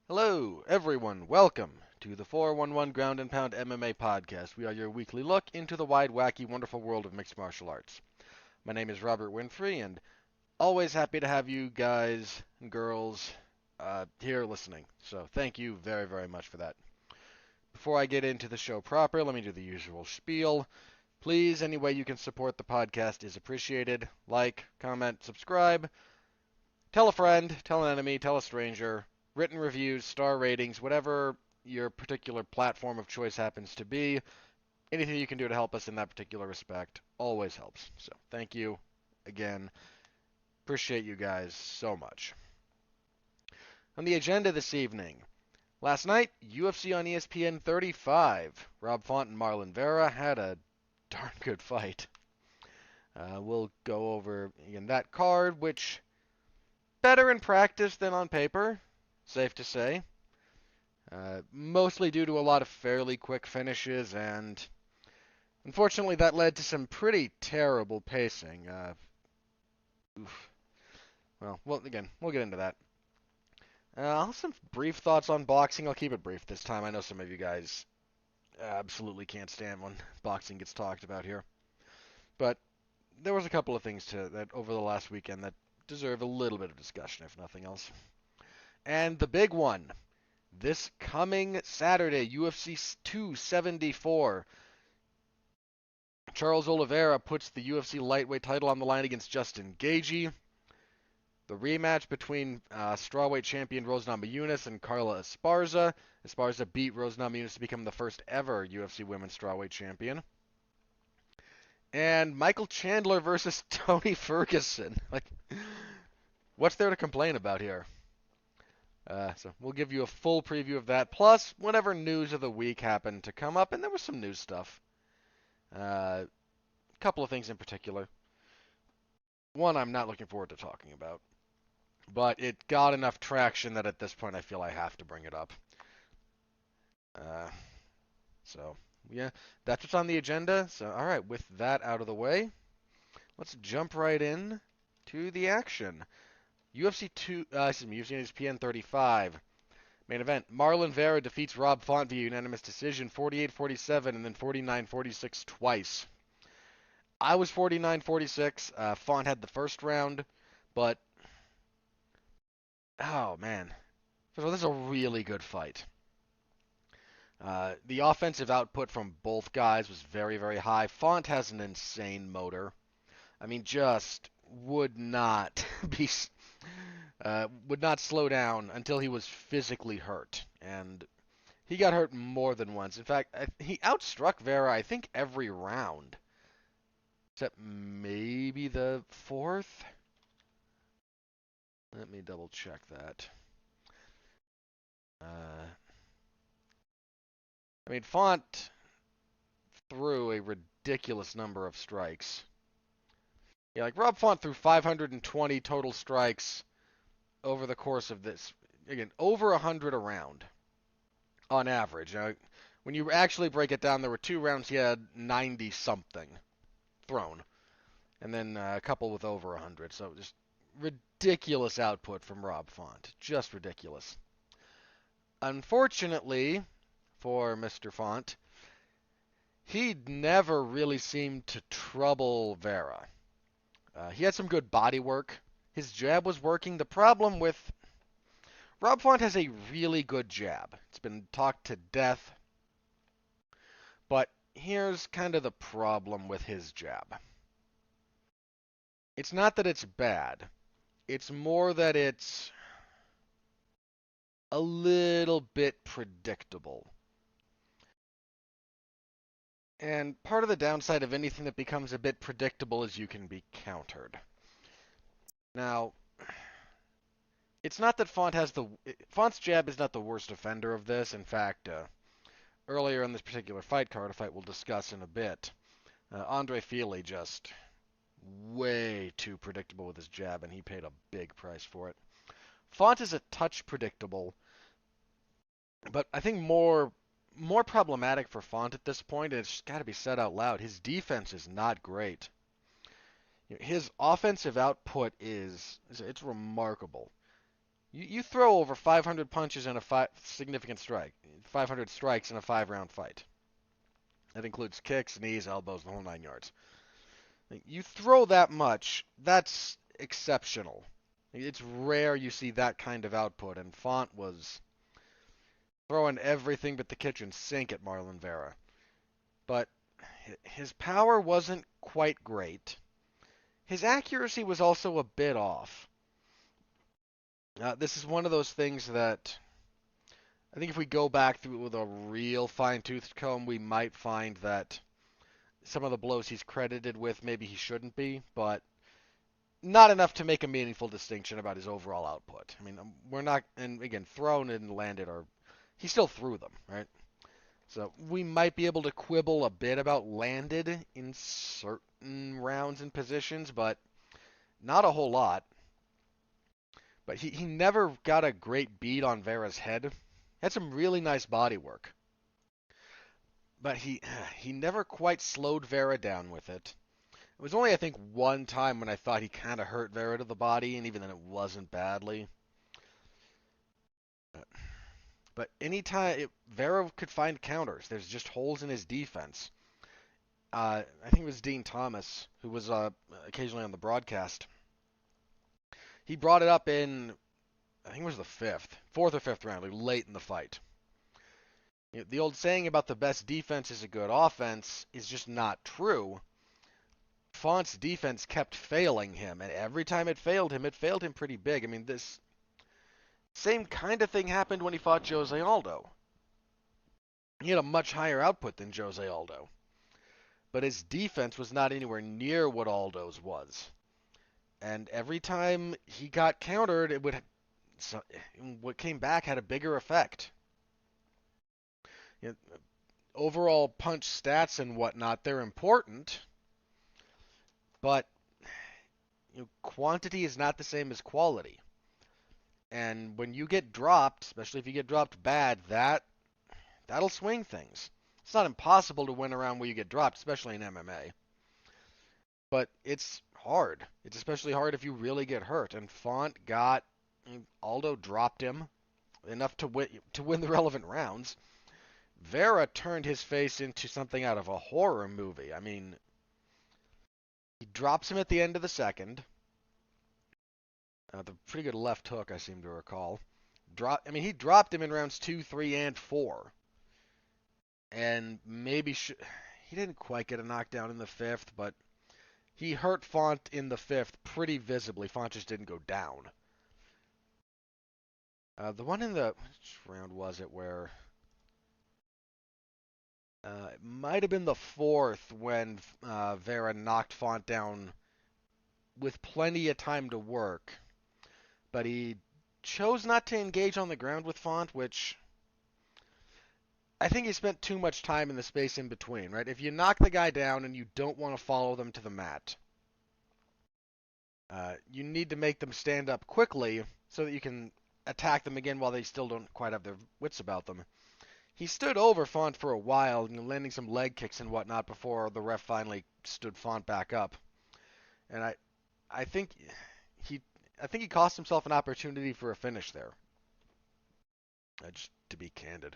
Hello, everyone. Welcome to the 411 Ground and Pound MMA podcast. We are your weekly look into the wide, wacky, wonderful world of mixed martial arts. My name is Robert Winfree, and always happy to have you guys and girls here listening. So thank you very, very much for that. Before I get into the show proper, let me do the usual spiel. Please, any way you can support the podcast is appreciated. Like, comment, subscribe. Tell a friend, tell an enemy, tell a stranger. Written reviews, star ratings, whatever your particular platform of choice happens to be. Anything you can do to help us in that particular respect always helps. So thank you again. Appreciate you guys so much. On the agenda this evening, last night, UFC on ESPN 35. Rob Font and Marlon Vera had a darn good fight. We'll go over again that card, which better in practice than on paper, safe to say. Mostly due to a lot of fairly quick finishes, and unfortunately that led to some pretty terrible pacing. Oof. Well, again, we'll get into that. I'll have some brief thoughts on boxing. I'll keep it brief this time. I know some of you guys absolutely can't stand when boxing gets talked about here. But there was a couple of things that over the last weekend that deserve a little bit of discussion, if nothing else. And the big one, this coming Saturday, UFC 274. Charles Oliveira puts the UFC lightweight title on the line against Justin Gaethje. The rematch between strawweight champion Rose Namajunas and Carla Esparza. Esparza beat Rose Namajunas to become the first ever UFC women's strawweight champion. And Michael Chandler versus Tony Ferguson. What's there to complain about here? So we'll give you a full preview of that, plus whatever news of the week happened to come up, and there was some news stuff. A couple of things in particular. One I'm not looking forward to talking about, but it got enough traction that at this point I feel I have to bring it up. So yeah, that's what's on the agenda. So all right, with that out of the way, let's jump right in to the action. UFC ESPN 35. Main event, Marlon Vera defeats Rob Font via unanimous decision, 48-47 and then 49-46 twice. I was 49-46. Font had the first round, but oh man. First of all, this is a really good fight. The offensive output from both guys was very, very high. Font has an insane motor. I mean, just would not be would not slow down until he was physically hurt, and he got hurt more than once. In fact, he outstruck Vera, I think, every round, except maybe the fourth. Let me double check that. I mean, Font threw a ridiculous number of strikes. Yeah, like Rob Font threw 520 total strikes over the course of this. Again, over 100 a round on average. Now, when you actually break it down, there were 2 rounds he had 90 something thrown, and then a couple with over 100. So just ridiculous output from Rob Font, just ridiculous. Unfortunately for Mr. Font, he never really seemed to trouble Vera. He had some good body work. His jab was working. The problem with Rob Font has a really good jab. It's been talked to death. But here's kind of the problem with his jab. It's not that it's bad. It's more that it's a little bit predictable. And part of the downside of anything that becomes a bit predictable is you can be countered. Now, it's not that Font's jab is not the worst offender of this. In fact, earlier in this particular fight card, a fight we'll discuss in a bit, Andre Fili just way too predictable with his jab, and he paid a big price for it. Font is a touch predictable, but I think more problematic for Font at this point, and it's got to be said out loud, his defense is not great. His offensive output it's remarkable. You throw over 500 punches in a significant strike, 500 strikes in a 5-round fight. That includes kicks, knees, elbows, the whole 9 yards. You throw that much, that's exceptional. It's rare you see that kind of output, and Font was throwing everything but the kitchen sink at Marlon Vera. But his power wasn't quite great. His accuracy was also a bit off. This is one of those things that I think if we go back through it with a real fine-toothed comb, we might find that some of the blows he's credited with maybe he shouldn't be, but not enough to make a meaningful distinction about his overall output. I mean, we're not, and again, thrown and landed are, he still threw them, right? So we might be able to quibble a bit about landed in certain rounds and positions, but not a whole lot. But he never got a great beat on Vera's head. Had some really nice body work. But he never quite slowed Vera down with it. It was only, I think, one time when I thought he kind of hurt Vera to the body, and even then it wasn't badly. But anytime Vera could find counters, there's just holes in his defense. I think it was Dean Thomas, who was occasionally on the broadcast. He brought it up in, I think it was the fourth or fifth round, like late in the fight. The old saying about the best defense is a good offense is just not true. Font's defense kept failing him, and every time it failed him pretty big. I mean, this same kind of thing happened when he fought Jose Aldo. He had a much higher output than Jose Aldo, but his defense was not anywhere near what Aldo's was. And every time he got countered, what came back had a bigger effect. Overall punch stats and whatnot, they're important, but quantity is not the same as quality. And when you get dropped, especially if you get dropped bad, that'll swing things. It's not impossible to win around where you get dropped, especially in MMA. But it's hard. It's especially hard if you really get hurt. And Aldo dropped him enough to win the relevant rounds. Vera turned his face into something out of a horror movie. I mean, he drops him at the end of the second. The pretty good left hook, I seem to recall. He dropped him in rounds 2, 3, and 4. And he didn't quite get a knockdown in the 5th, but he hurt Font in the 5th pretty visibly. Font just didn't go down. The one in which round was it where... it might have been the 4th when Vera knocked Font down with plenty of time to work. But he chose not to engage on the ground with Font, which I think he spent too much time in the space in between, right? If you knock the guy down and you don't want to follow them to the mat, you need to make them stand up quickly so that you can attack them again while they still don't quite have their wits about them. He stood over Font for a while, landing some leg kicks and whatnot before the ref finally stood Font back up. And I think he cost himself an opportunity for a finish there. Just to be candid.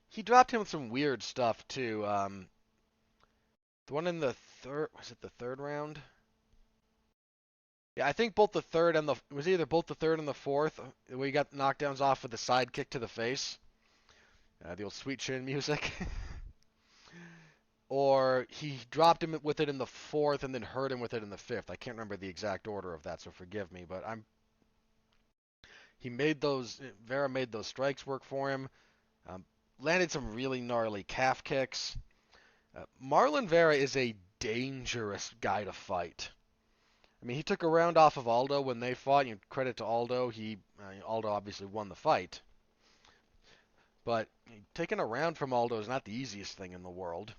He dropped him with some weird stuff too. The one in the third, was it the third round? Yeah, I think both the third and it was either both the third and the fourth where he got knockdowns off with the side kick to the face. The old sweet chin music. Or he dropped him with it in the 4th and then hurt him with it in the 5th. I can't remember the exact order of that, so forgive me. But Vera made those strikes work for him. Landed some really gnarly calf kicks. Marlon Vera is a dangerous guy to fight. I mean, he took a round off of Aldo when they fought. Credit to Aldo. Aldo obviously won the fight. But taking a round from Aldo is not the easiest thing in the world.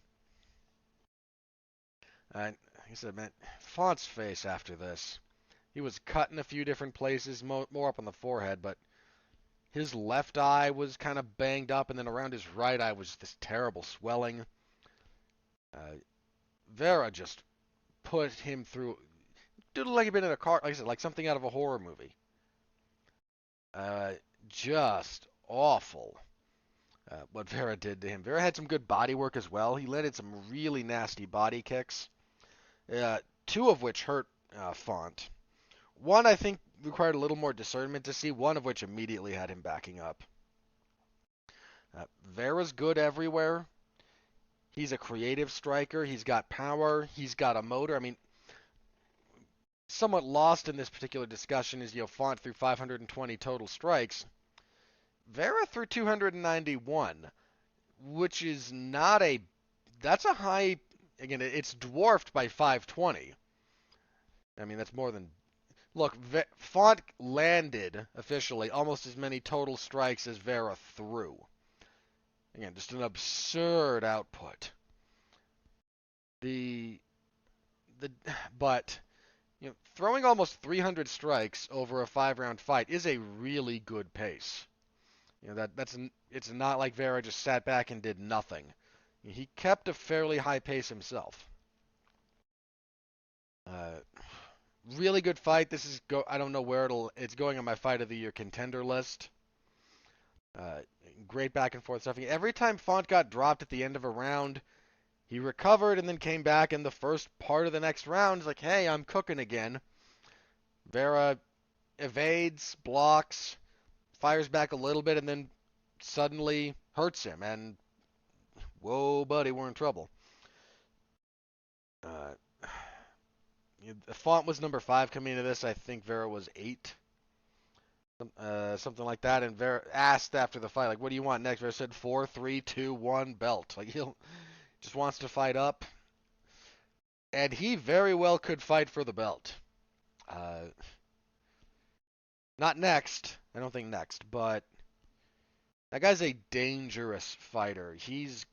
And like I said, man, Font's face after this. He was cut in a few different places, more up on the forehead, but his left eye was kind of banged up, and then around his right eye was this terrible swelling. Vera just put him through Dude looked like he'd been in a car, like I said, like something out of a horror movie. Uh, just awful. What Vera did to him. Vera had some good body work as well. He landed some really nasty body kicks, two of which hurt Font. One I think required a little more discernment to see, one of which immediately had him backing up. Vera's good everywhere. He's a creative striker. He's got power. He's got a motor. I mean, somewhat lost in this particular discussion is, Font threw 520 total strikes. Vera threw 291, which is not a... That's a high... Again, it's dwarfed by 520. I mean, that's more than... Look, Font landed, officially, almost as many total strikes as Vera threw. Again, just an absurd output. But throwing almost 300 strikes over a 5-round fight is a really good pace. It's not like Vera just sat back and did nothing. He kept a fairly high pace himself. Really good fight. I don't know where it's going on my fight of the year contender list. Great back and forth stuff. Every time Font got dropped at the end of a round, he recovered and then came back in the first part of the next round. It's like, hey, I'm cooking again. Vera evades, blocks, fires back a little bit, and then suddenly hurts him. And whoa, buddy, we're in trouble. Font was number 5 coming into this. I think Vera was 8. Something like that. And Vera asked after the fight, like, what do you want next? Vera said 4, 3, 2, 1, belt. Like, he just wants to fight up. And he very well could fight for the belt. Not next. I don't think next. But that guy's a dangerous fighter. It's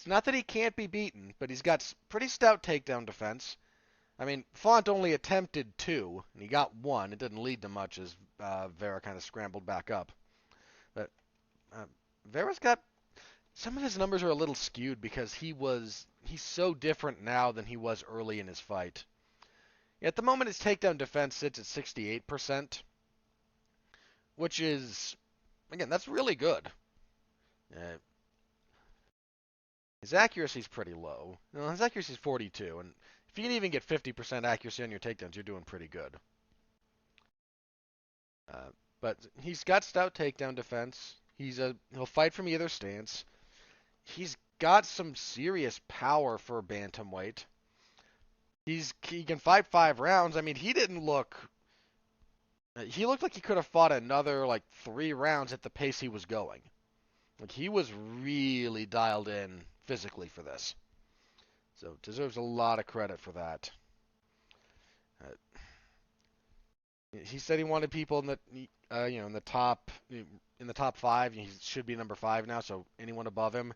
not that he can't be beaten, but he's got pretty stout takedown defense. I mean, Font only attempted 2, and he got 1. It didn't lead to much as Vera kind of scrambled back up. But Vera's got... Some of his numbers are a little skewed because he's so different now than he was early in his fight. At the moment, his takedown defense sits at 68%, which is, again, that's really good. His accuracy is pretty low. His accuracy is 42, and if you can even get 50% accuracy on your takedowns, you're doing pretty good. But he's got stout takedown defense. He'll fight from either stance. He's got some serious power for a bantamweight. He can fight 5 rounds. I mean, he looked like he could have fought another 3 rounds at the pace he was going. Like, he was really dialed in physically for this. So deserves a lot of credit for that. He said he wanted people in the top 5. He should be number 5 now, so anyone above him.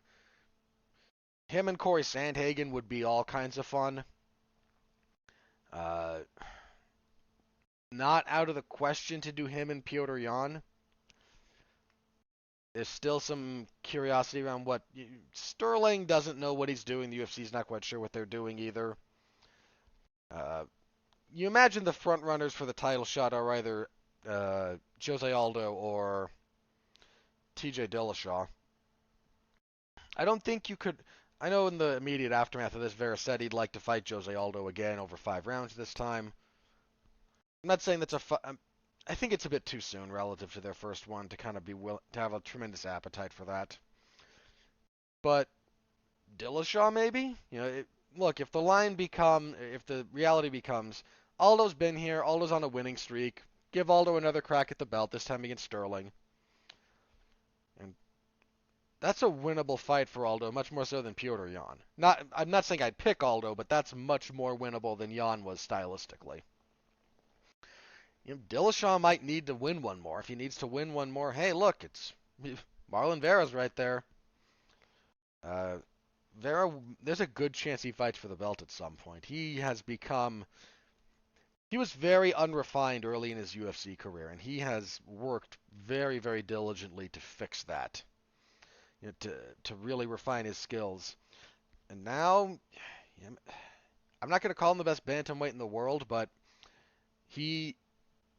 Him and Corey Sandhagen would be all kinds of fun. Not out of the question to do him and Petr Yan. There's still some curiosity around what... Sterling doesn't know what he's doing. The UFC's not quite sure what they're doing either. You imagine the front runners for the title shot are either Jose Aldo or TJ Dillashaw. I don't think you could... I know in the immediate aftermath of this, Vera said he'd like to fight Jose Aldo again over 5 rounds this time. I'm not saying that's I think it's a bit too soon relative to their first one to kind of to have a tremendous appetite for that. But Dillashaw maybe? Look, if the reality becomes Aldo's been here, Aldo's on a winning streak, give Aldo another crack at the belt, this time against Sterling. And that's a winnable fight for Aldo, much more so than Petr Yan. I'm not saying I'd pick Aldo, but that's much more winnable than Yan was stylistically. Dillashaw might need to win one more. If he needs to win one more, hey, look, it's Marlon Vera's right there. Vera, there's a good chance he fights for the belt at some point. He was very unrefined early in his UFC career, and he has worked very, very diligently to fix that. To really refine his skills. And now, I'm not going to call him the best bantamweight in the world, but he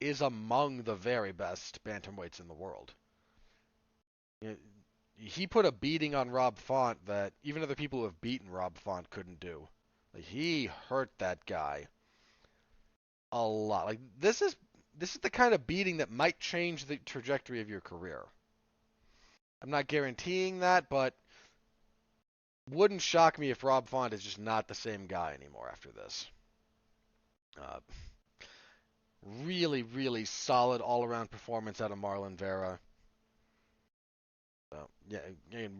is among the very best bantamweights in the world. You know, he put a beating on Rob Font that even other people who have beaten Rob Font couldn't do. Like, he hurt that guy a lot. Like, this is the kind of beating that might change the trajectory of your career. I'm not guaranteeing that, but wouldn't shock me if Rob Font is just not the same guy anymore after this. Uh, Really, really solid all-around performance out of Marlon Vera. Yeah,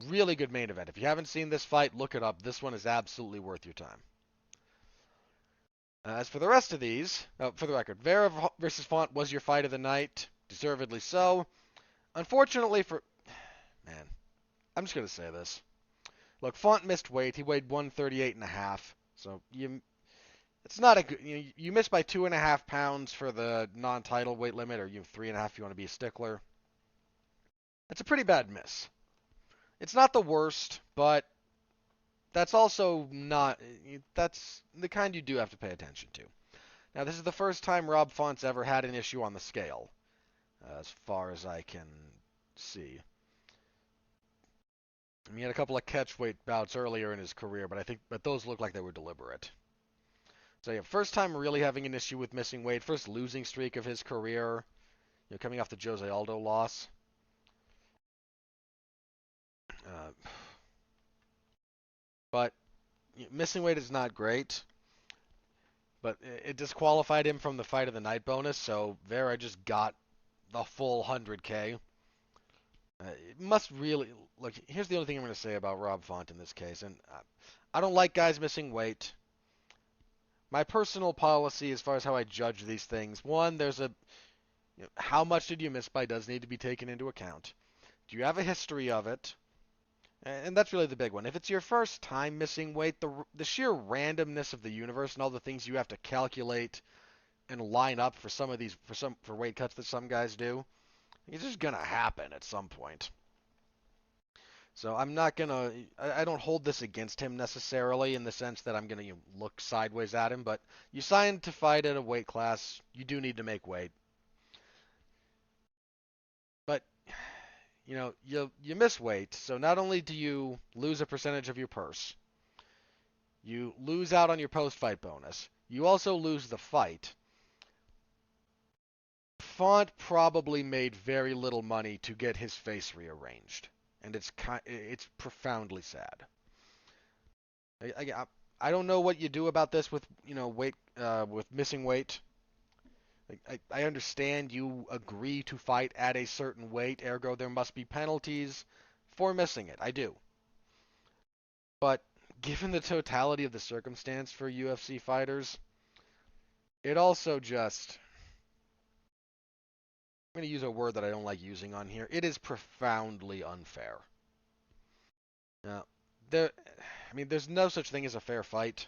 really good main event. If you haven't seen this fight, look it up. This one is absolutely worth your time. As for the rest of these, for the record, Vera versus Font was your fight of the night, deservedly so. Unfortunately for, man, I'm just gonna say this. Look, Font missed weight. He weighed 138 and a half. So it's not a good. You missed by 2.5 pounds for the non-title weight limit, or 3.5 if you want to be a stickler. That's a pretty bad miss. It's not the worst, but that's also not. That's the kind you do have to pay attention to. Now, this is the first time Rob Font's ever had an issue on the scale, as far as I can see. I mean, he had a couple of catchweight bouts earlier in his career, but those look like they were deliberate. So yeah, first time really having an issue with missing weight, first losing streak of his career, coming off the Jose Aldo loss. Uh, but missing weight is not great, but it disqualified him from the fight of the night bonus, so Vera just got the full 100K. It must really look. Here's the only thing I'm going to say about Rob Font in this case, and I don't like guys missing weight. My personal policy, as far as how I judge these things, one, there's a how much did you miss by does need to be taken into account. Do you have a history of it? And that's really the big one. If it's your first time missing weight, the sheer randomness of the universe and all the things you have to calculate and line up for some of these for weight cuts that some guys do, it's just gonna happen at some point. So I'm not gonna. I don't hold this against him necessarily in the sense that I'm gonna look sideways at him. But you signed to fight at a weight class. You do need to make weight. But you miss weight. So not only do you lose a percentage of your purse, you lose out on your post-fight bonus. You also lose the fight. Font probably made very little money to get his face rearranged, and it's profoundly sad. I don't know what you do about this with weight with missing weight. I understand you agree to fight at a certain weight, ergo there must be penalties for missing it. I do. But given the totality of the circumstance for UFC fighters, it also just I'm going to use a word that I don't like using on here. It is profoundly unfair. Now, there's no such thing as a fair fight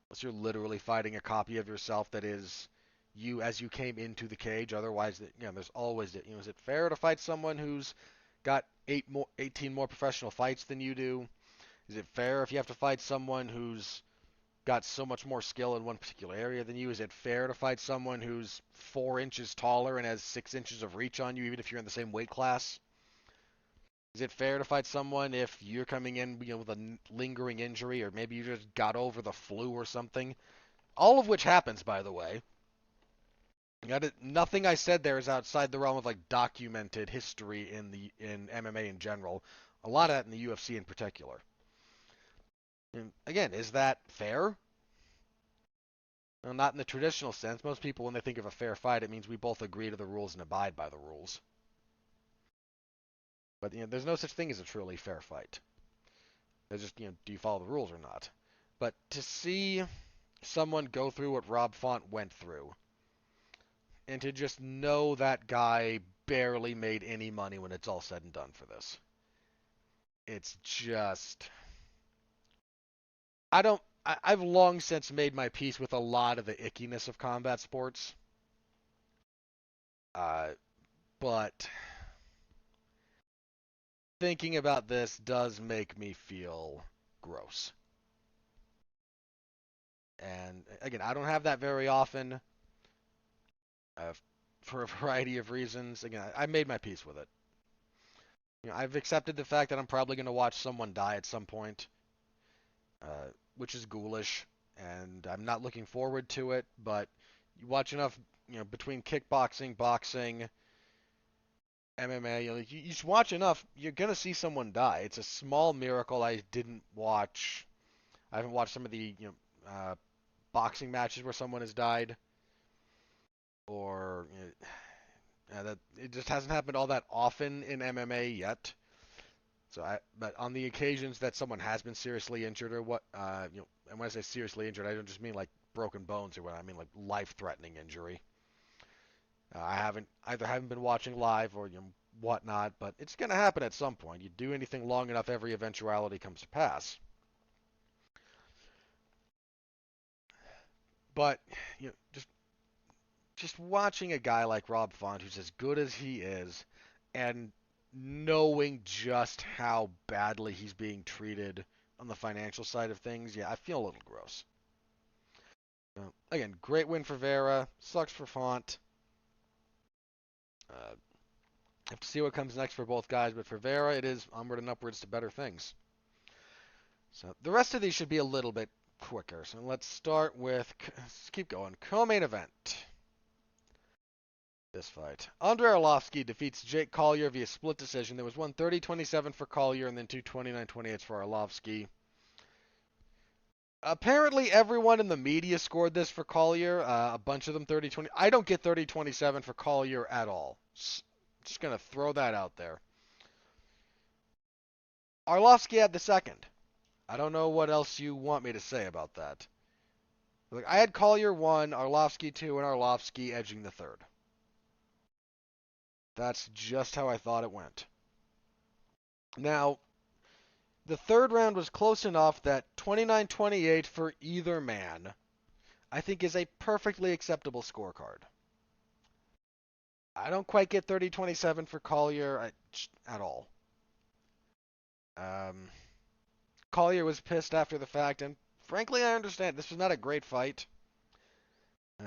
unless you're literally fighting a copy of yourself that is you as you came into the cage. Otherwise, there's always is it fair to fight someone who's got 18 more professional fights than you do? Is it fair if you have to fight someone who's got so much more skill in one particular area than you? Is it fair to fight someone who's 4 inches taller and has 6 inches of reach on you, even if you're in the same weight class? Is it fair to fight someone if you're coming in, with a lingering injury, or maybe you just got over the flu or something? All of which happens, by the way. Nothing I said there is outside the realm of like documented history in MMA in general. A lot of that in the UFC in particular. And again, is that fair? Well, not in the traditional sense. Most people, when they think of a fair fight, it means we both agree to the rules and abide by the rules. But there's no such thing as a truly fair fight. There's just do you follow the rules or not? But to see someone go through what Rob Font went through, and to just know that guy barely made any money when it's all said and done for this, it's just I've long since made my peace with a lot of the ickiness of combat sports. Uh, but thinking about this does make me feel gross. And again, I don't have that very often uh, for a variety of reasons. Again, I made my peace with it. I've accepted the fact that I'm probably going to watch someone die at some point, which is ghoulish, and I'm not looking forward to it. But you watch enough, between kickboxing, boxing, MMA, you just watch enough, you're gonna see someone die. It's a small miracle I haven't watched some of the boxing matches where someone has died, or that it just hasn't happened all that often in MMA yet. But on the occasions that someone has been seriously injured or and when I say seriously injured, I don't just mean like broken bones or what I mean like life-threatening injury. I haven't been watching live or whatnot, but it's gonna happen at some point. You do anything long enough, every eventuality comes to pass. But just watching a guy like Rob Font, who's as good as he is, and knowing just how badly he's being treated on the financial side of things, yeah, I feel a little gross. Again, great win for Vera. Sucks for Font. Have to see what comes next for both guys, but for Vera, it is onward and upwards to better things. So the rest of these should be a little bit quicker. So let's start with, let's keep going. Co-main event. This fight. Andrei Arlovski defeats Jake Collier via split decision. There was one 30-27 for Collier and then two 29-28s for Arlovski. Apparently, everyone in the media scored this for Collier. A bunch of them 30-20. I don't get 30-27 for Collier at all. Just going to throw that out there. Arlovski had the second. I don't know what else you want me to say about that. Like, I had Collier 1, Arlovski 2, and Arlovski edging the third. That's just how I thought it went. Now, the third round was close enough that 29-28 for either man, I think, is a perfectly acceptable scorecard. I don't quite get 30-27 for Collier at all. Collier was pissed after the fact, and frankly, I understand. This was not a great fight.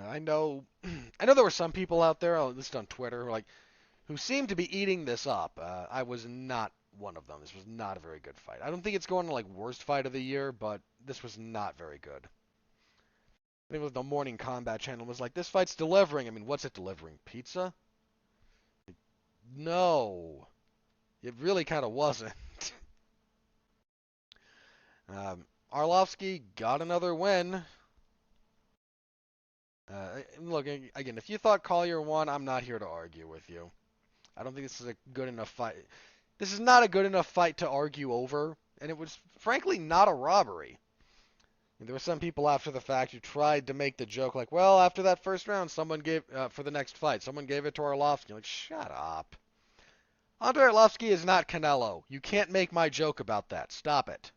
I know, I know there were some people out there, at least on Twitter, who seemed to be eating this up. I was not one of them. This was not a very good fight. I don't think it's going to worst fight of the year, but this was not very good. I think it was the Morning Combat channel was like, this fight's delivering. I mean, what's it delivering? Pizza? No, it really kind of wasn't. Arlovski got another win. Look, again, if you thought Collier won, I'm not here to argue with you. I don't think this is a good enough fight. This is not a good enough fight to argue over, and it was frankly not a robbery. There were some people after the fact who tried to make the joke like, well, after that first round, someone gave, for the next fight, someone gave it to Arlovski. Like, shut up. Andrei Arlovski is not Canelo. You can't make my joke about that. Stop it.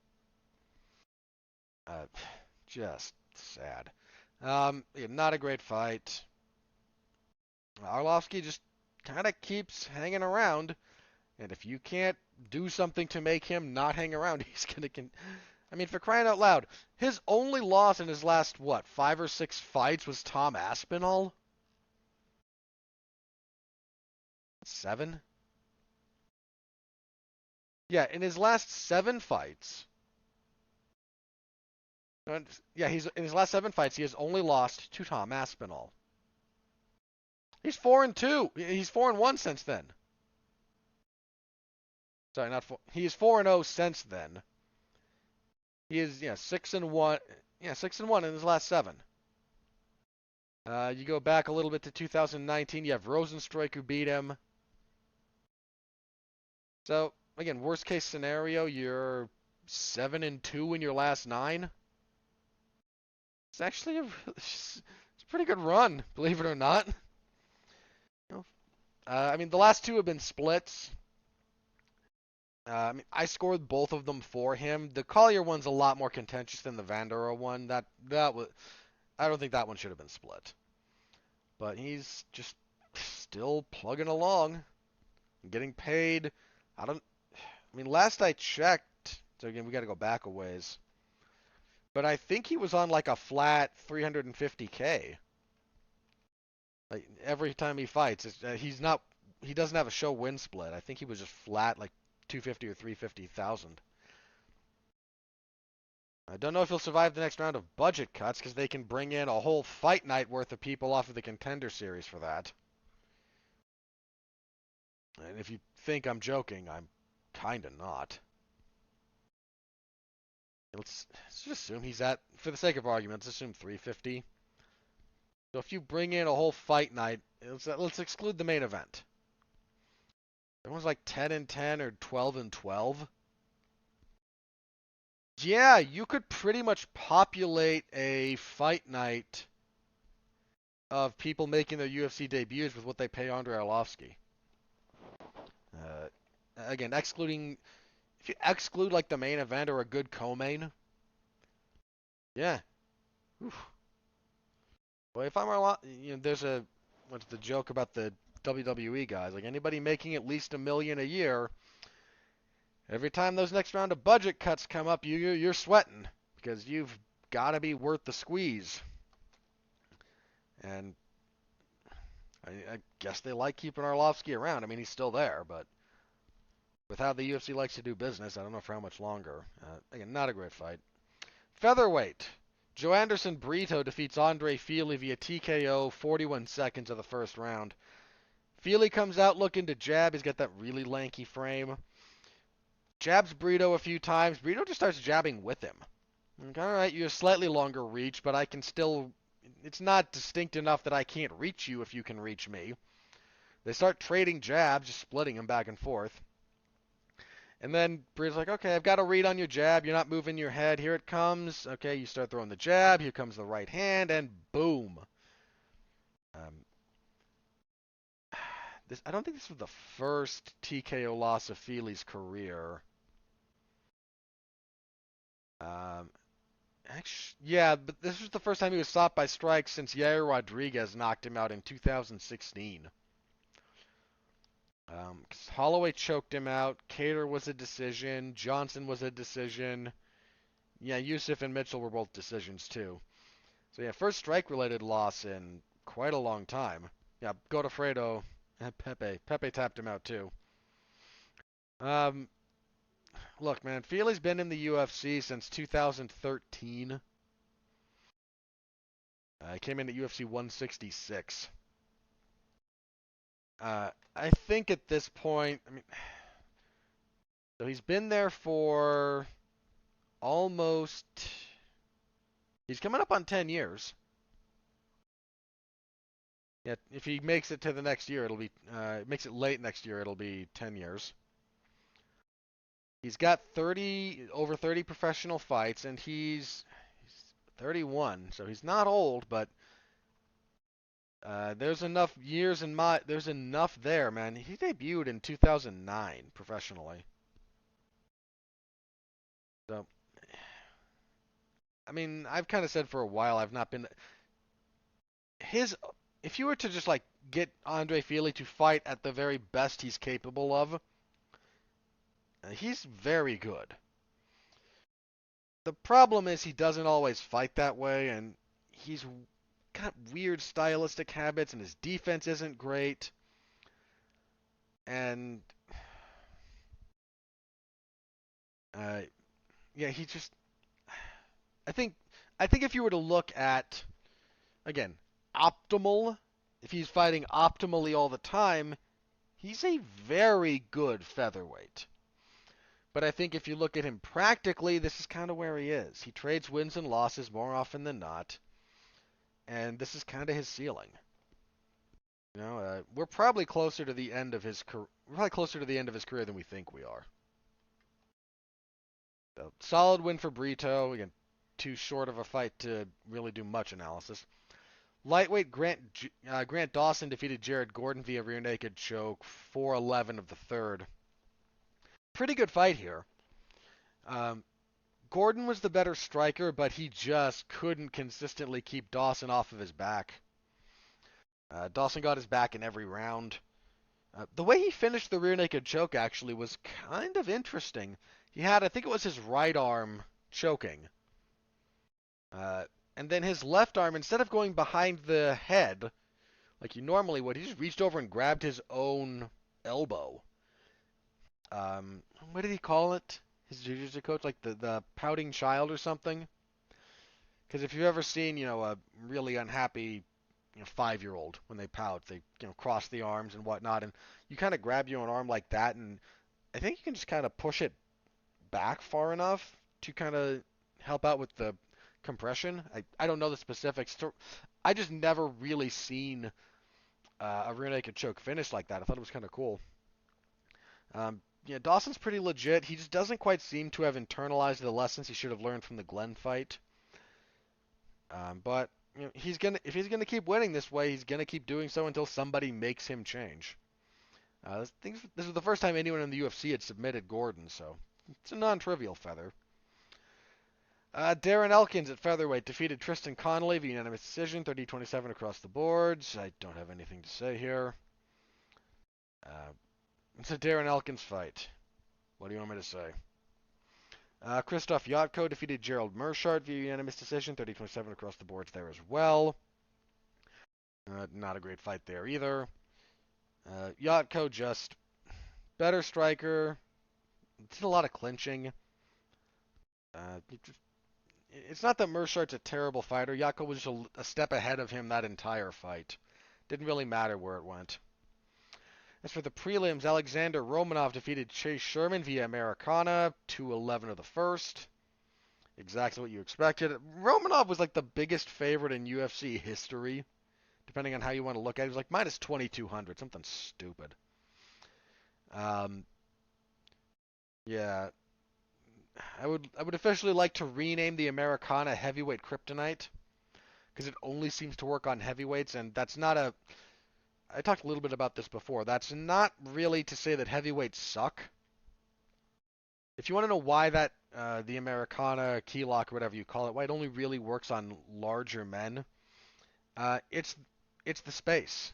Uh, just sad. Yeah, not a great fight. Arlovski just kind of keeps hanging around, and if you can't do something to make him not hang around, he's gonna. I mean, for crying out loud, his only loss in his last, 5 or 6 fights was Tom Aspinall? 7? Yeah, in his last 7 fights. Yeah, in his last 7 fights, he has only lost to Tom Aspinall. He's 4-2. He's 4-1 since then. Sorry, not 4. He is 4-0 since then. He is 6-1. Yeah, 6-1 in his last 7. You go back a little bit to 2019. You have Rosenstruik who beat him. So again, worst case scenario, you're 7-2 in your last 9. It's actually it's a pretty good run, believe it or not. I mean, the last 2 have been splits. I mean, I scored both of them for him. The Collier one's a lot more contentious than the Vandera one. That was, I don't think that one should have been split. But he's just still plugging along, getting paid. I mean, last I checked, so again, we got to go back a ways. but I think he was on like a flat 350K. Like every time he fights, he doesn't have a show win split. I think he was just flat like 250 or 350,000. I don't know if he'll survive the next round of budget cuts because they can bring in a whole fight night worth of people off of the Contender Series for that. And if you think I'm joking, I'm kinda not. Let's just assume he's at, for the sake of argument, let's assume 350. So if you bring in a whole fight night, let's exclude the main event. Everyone's like 10 and 10 or 12 and 12. Yeah, you could pretty much populate a fight night of people making their UFC debuts with what they pay Andrei Arlovski. Uh, Again, if you exclude like the main event or a good co-main, yeah. Oof. Well, if I'm there's what's the joke about the WWE guys? Like anybody making at least $1 million a year, every time those next round of budget cuts come up, you're sweating because you've got to be worth the squeeze. And I guess they like keeping Arlovski around. I mean, he's still there, but with how the UFC likes to do business, I don't know for how much longer. Again, not a great fight. Featherweight. Joanderson Brito defeats Andre Fili via TKO 41 seconds of the first round. Fili comes out looking to jab. He's got that really lanky frame. Jabs Brito a few times. Brito just starts jabbing with him. Like, all right, you have slightly longer reach, but I can still... It's not distinct enough that I can't reach you if you can reach me. They start trading jabs, just splitting them back and forth. And then Brito's like, okay, I've got a read on your jab. You're not moving your head. Here it comes. Okay, you start throwing the jab. Here comes the right hand, and boom. I don't think this was the first TKO loss of Fili's career. Yeah, but this was the first time he was stopped by strikes since Yair Rodriguez knocked him out in 2016. Holloway choked him out. Cater was a decision. Johnson was a decision. Yeah, Yusuf and Mitchell were both decisions too. So yeah, first strike-related loss in quite a long time. Yeah, Godofredo and Pepe. Pepe tapped him out too. Um, Look, man, Fili's been in the UFC since 2013. He came in at UFC 166. I think at this point, I mean, so he's been there for almost. He's coming up on 10 years. Yeah, if he makes it to the next year, it'll be. Makes it late next year, it'll be 10 years. He's got over 30 professional fights, and he's 31, so he's not old, but there's enough there's enough there, man. He debuted in 2009 professionally. So, I mean, I've kind of said for a while I've not been his. If you were to just like get Andre Fili to fight at the very best he's capable of, he's very good. The problem is he doesn't always fight that way, and he's got weird stylistic habits, and his defense isn't great. And uh, yeah, he just. I think if you were to look at again optimal, if he's fighting optimally all the time, he's a very good featherweight. But I think if you look at him practically, this is kind of where he is. He trades wins and losses more often than not, and this is kind of his ceiling. We're probably closer to the end of his career. We're probably closer to the end of his career than we think we are. So, solid win for Brito. Again, too short of a fight to really do much analysis. Lightweight Grant Dawson defeated Jared Gordon via rear naked choke, 4-11 of the third. Pretty good fight here. Gordon was the better striker, but he just couldn't consistently keep Dawson off of his back. Dawson got his back in every round. The way he finished the rear naked choke actually was kind of interesting. He had, I think it was his right arm choking. Uh, and then his left arm, instead of going behind the head like you normally would, he just reached over and grabbed his own elbow. Um, what did he call it? His jiu-jitsu coach, like the pouting child or something? Because if you've ever seen, a really unhappy, 5-year-old when they pout, they, cross the arms and whatnot, and you kind of grab your own arm like that, and I think you can just kind of push it back far enough to kind of help out with the compression. I don't know the specifics. I just never really seen a rear naked choke finish like that. I thought it was kind of cool. Yeah, Dawson's pretty legit. He just doesn't quite seem to have internalized the lessons he should have learned from the Glenn fight. But if he's gonna keep winning this way, he's gonna keep doing so until somebody makes him change. This was the first time anyone in the UFC had submitted Gordon, so it's a non-trivial feather. Darren Elkins at featherweight defeated Tristan Connolly via unanimous decision, 30-27 across the boards. I don't have anything to say here. It's a Darren Elkins fight. What do you want me to say? Christoph Yatko defeated Gerald Mershart via unanimous decision, 30-27 across the boards there as well. Not a great fight there either. Yatko just better striker. Did a lot of clinching. It's not that Mershart's a terrible fighter. Yatko was just a step ahead of him that entire fight. Didn't really matter where it went. As for the prelims, Alexander Romanov defeated Chase Sherman via Americana, 2-11 of the first. Exactly what you expected. Romanov was like the biggest favorite in UFC history, depending on how you want to look at it. He was like minus 2,200, something stupid. Yeah, I would officially like to rename the Americana Heavyweight Kryptonite, because it only seems to work on heavyweights, and that's not a... I talked a little bit about this before. That's not really to say that heavyweights suck. If you want to know why that the Americana key lock or whatever you call it, why it only really works on larger men, it's the space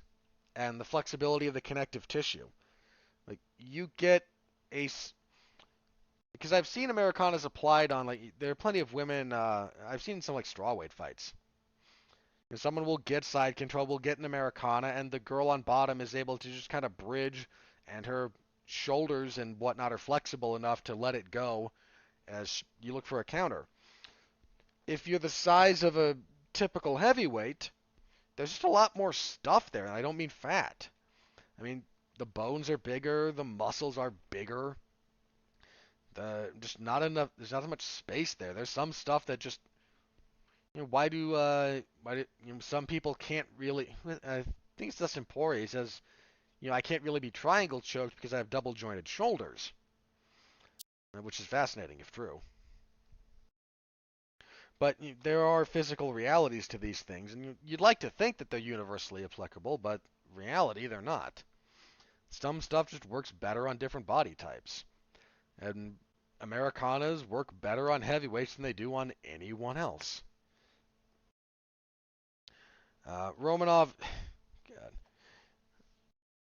and the flexibility of the connective tissue. Like you get a because I've seen Americanas applied on like there are plenty of women. I've seen some like strawweight fights. And someone will get side control, will get an Americana, and the girl on bottom is able to just kind of bridge, and her shoulders and whatnot are flexible enough to let it go as you look for a counter. If you're the size of a typical heavyweight, there's just a lot more stuff there, and I don't mean fat. I mean, the bones are bigger, the muscles are bigger. Just not enough. There's not as much space there. There's some stuff that just why do some people can't really? I think it's Dustin Poirier. He says, I can't really be triangle choked because I have double jointed shoulders, which is fascinating if true. But there are physical realities to these things, and you'd like to think that they're universally applicable, but reality they're not. Some stuff just works better on different body types, and Americanas work better on heavyweights than they do on anyone else. Romanov, God,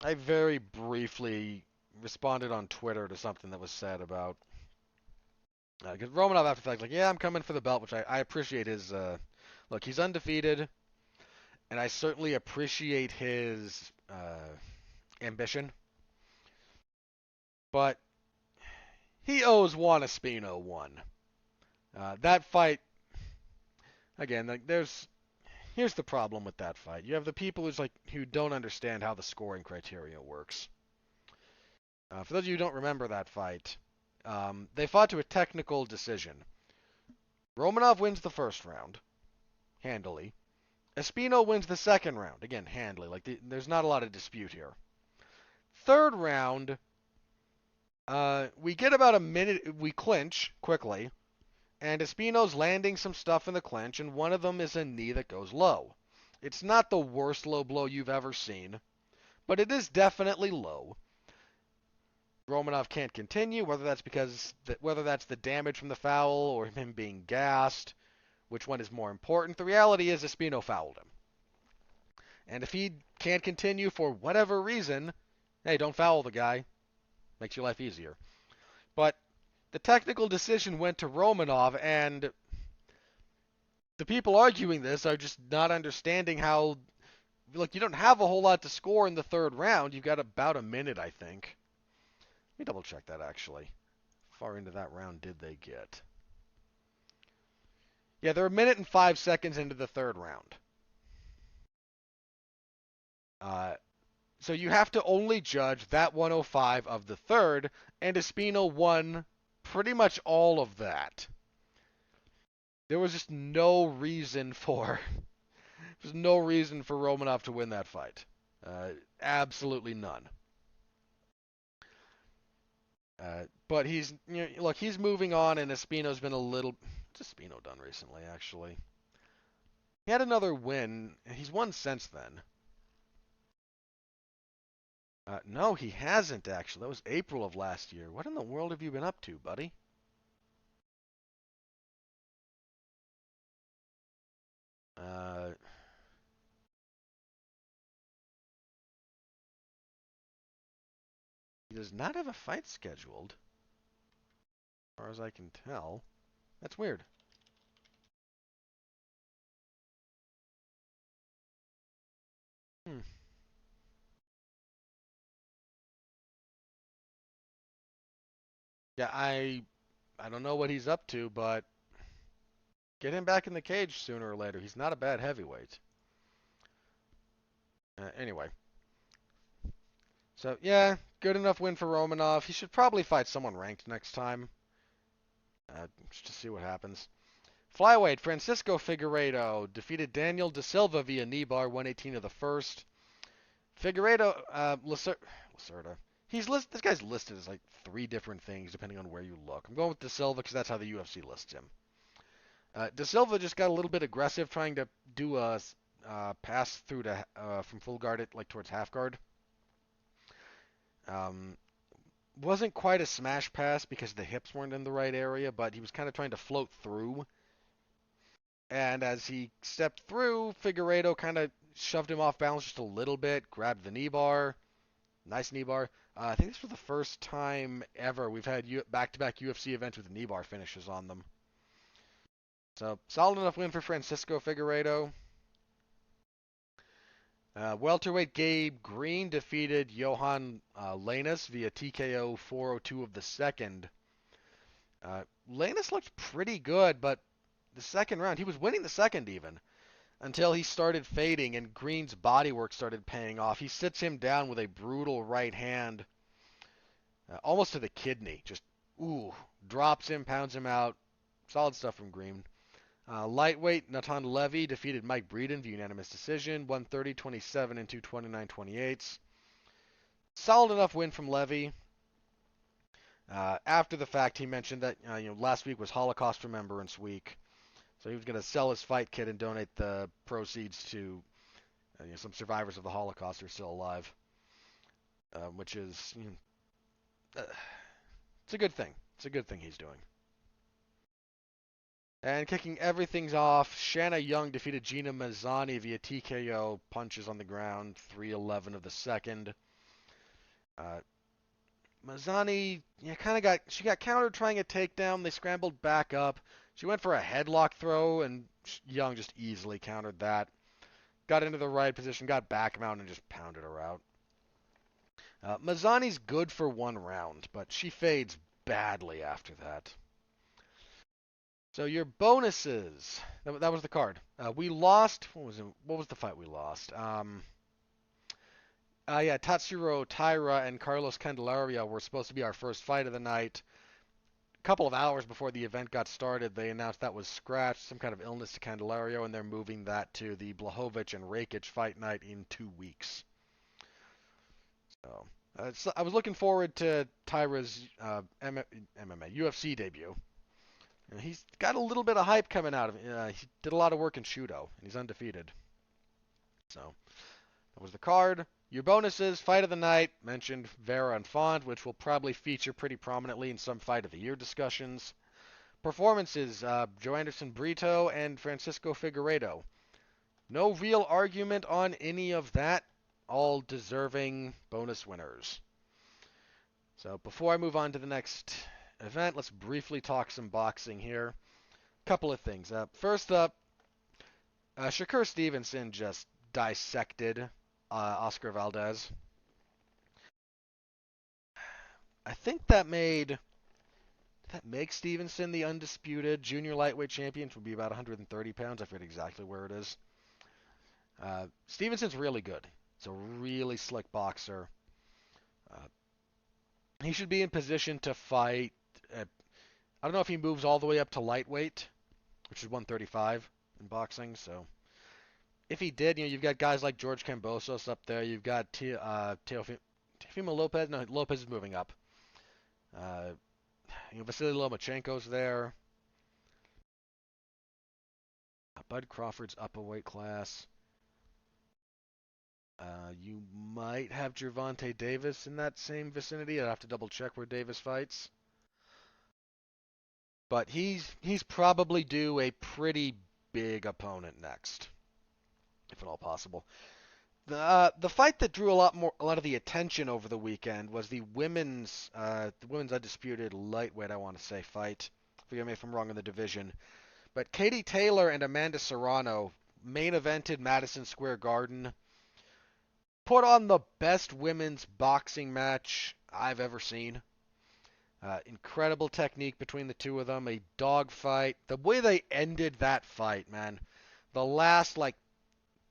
I very briefly responded on Twitter to something that was said about because Romanov after the fact like, yeah, I'm coming for the belt, which I appreciate his look. He's undefeated, and I certainly appreciate his ambition, but he owes Juan Espino one. That fight, again, like here's the problem with that fight. You have the people who don't understand how the scoring criteria works. For those of you who don't remember that fight, they fought to a technical decision. Romanov wins the first round, handily. Espino wins the second round, again, handily. There's not a lot of dispute here. Third round, we get about a minute. We clinch quickly, and Espino's landing some stuff in the clinch, and one of them is a knee that goes low. It's not the worst low blow you've ever seen, but it is definitely low. Romanov can't continue, whether that's the damage from the foul or him being gassed, which one is more important. The reality is Espino fouled him. And if he can't continue for whatever reason, hey, don't foul the guy. Makes your life easier. But the technical decision went to Romanov, and The people arguing this are just not understanding how, like, you don't have a whole lot to score in the third round. You've got about a minute, I think. Let me double check that, actually. How far into that round did they get? Yeah, they're a minute and 5 seconds into the third round. Uh, so you have to only judge that 105 of the third, and Espino won pretty much all of that. There was just no reason for there's no reason for Romanov to win that fight. Absolutely none. But look, he's moving on, and Espino's been a little. What's Espino done recently? Actually, he had another win. He's won since then. No, he hasn't actually. That was April of last year. What in the world have you been up to, buddy? Uh, he does not have a fight scheduled, as far as I can tell. That's weird. Hmm. Yeah, I don't know what he's up to, but get him back in the cage sooner or later. He's not a bad heavyweight. Anyway, so yeah, good enough win for Romanov. He should probably fight someone ranked next time. Just to see what happens. Flyweight, Francisco Figueiredo defeated Daniel Da Silva via knee bar, 118 of the first. Figueiredo, Lacerda. This guy's listed as like three different things depending on where you look. I'm going with Da Silva because that's how the UFC lists him. Da Silva just got a little bit aggressive trying to do a pass through to from full guard it like towards half guard. Um, wasn't quite a smash pass because the hips weren't in the right area, but he was kind of trying to float through. And as he stepped through, Figueiredo kind of shoved him off balance just a little bit, grabbed the knee bar. Nice knee bar. I think this was the first time ever we've had back-to-back UFC events with knee bar finishes on them. So, solid enough win for Francisco Figueiredo. Welterweight Gabe Green defeated Johan Lainus via TKO 402 of the second. Lainus looked pretty good, but the second round, he was winning the second even, until he started fading and Green's bodywork started paying off. He sits him down with a brutal right hand, almost to the kidney. Just, drops him, pounds him out. Solid stuff from Green. Lightweight Natan Levy defeated Mike Breeden via unanimous decision, 130-27 and 229-28. Solid enough win from Levy. After the fact, he mentioned that last week was Holocaust Remembrance Week, so he was going to sell his fight kit and donate the proceeds to some survivors of the Holocaust who are still alive, which is it's a good thing. It's a good thing he's doing. And kicking everything off, Shanna Young defeated Gina Mazzani via TKO punches on the ground, 3:11 of the second. Mazzani, she got countered trying a takedown. They scrambled back up. She went for a headlock throw, and Young just easily countered that. Got into the right position, got back mount, and just pounded her out. Mazzani's good for one round, but she fades badly after that. So your bonuses. That was the card. We lost. What was the fight we lost? Tatsuro Taira and Carlos Candelaria were supposed to be our first fight of the night. A couple of hours before the event got started, they announced that was scratched, some kind of illness to Candelario, and they're moving that to the Blachowicz and Rakic fight night in 2 weeks. So I was looking forward to Taira's MMA UFC debut. He's got a little bit of hype coming out of him. He did a lot of work in Shudo, and he's undefeated. So that was the card. Your bonuses, fight of the night, mentioned Vera and Font, which will probably feature pretty prominently in some fight of the year discussions. Performances, Joe Anderson Brito and Francisco Figueiredo. No real argument on any of that. All deserving bonus winners. So before I move on to the next event, let's briefly talk some boxing here. Couple of things. First up, Shakur Stevenson just dissected Oscar Valdez. I think that makes Stevenson the undisputed junior lightweight champion. Would be about 130 pounds. I forget exactly where it is. Stevenson's really good. He's a really slick boxer. Uh, he should be in position to fight. I don't know if he moves all the way up to lightweight, which is 135 in boxing. So if he did, you've got guys like George Kambosos up there. You've got Teofimo Lopez. No, Lopez is moving up. Uh, Vasily Lomachenko's there. Bud Crawford's up a weight class. You might have Gervonta Davis in that same vicinity. I'd have to double check where Davis fights. But he's probably due a pretty big opponent next, if at all possible. The fight that drew a lot of the attention over the weekend was the women's undisputed lightweight, I want to say, fight. Forgive me if I'm wrong in the division. But Katie Taylor and Amanda Serrano main evented Madison Square Garden. Put on the best women's boxing match I've ever seen. Incredible technique between the two of them. A dogfight. The way they ended that fight, man. The last,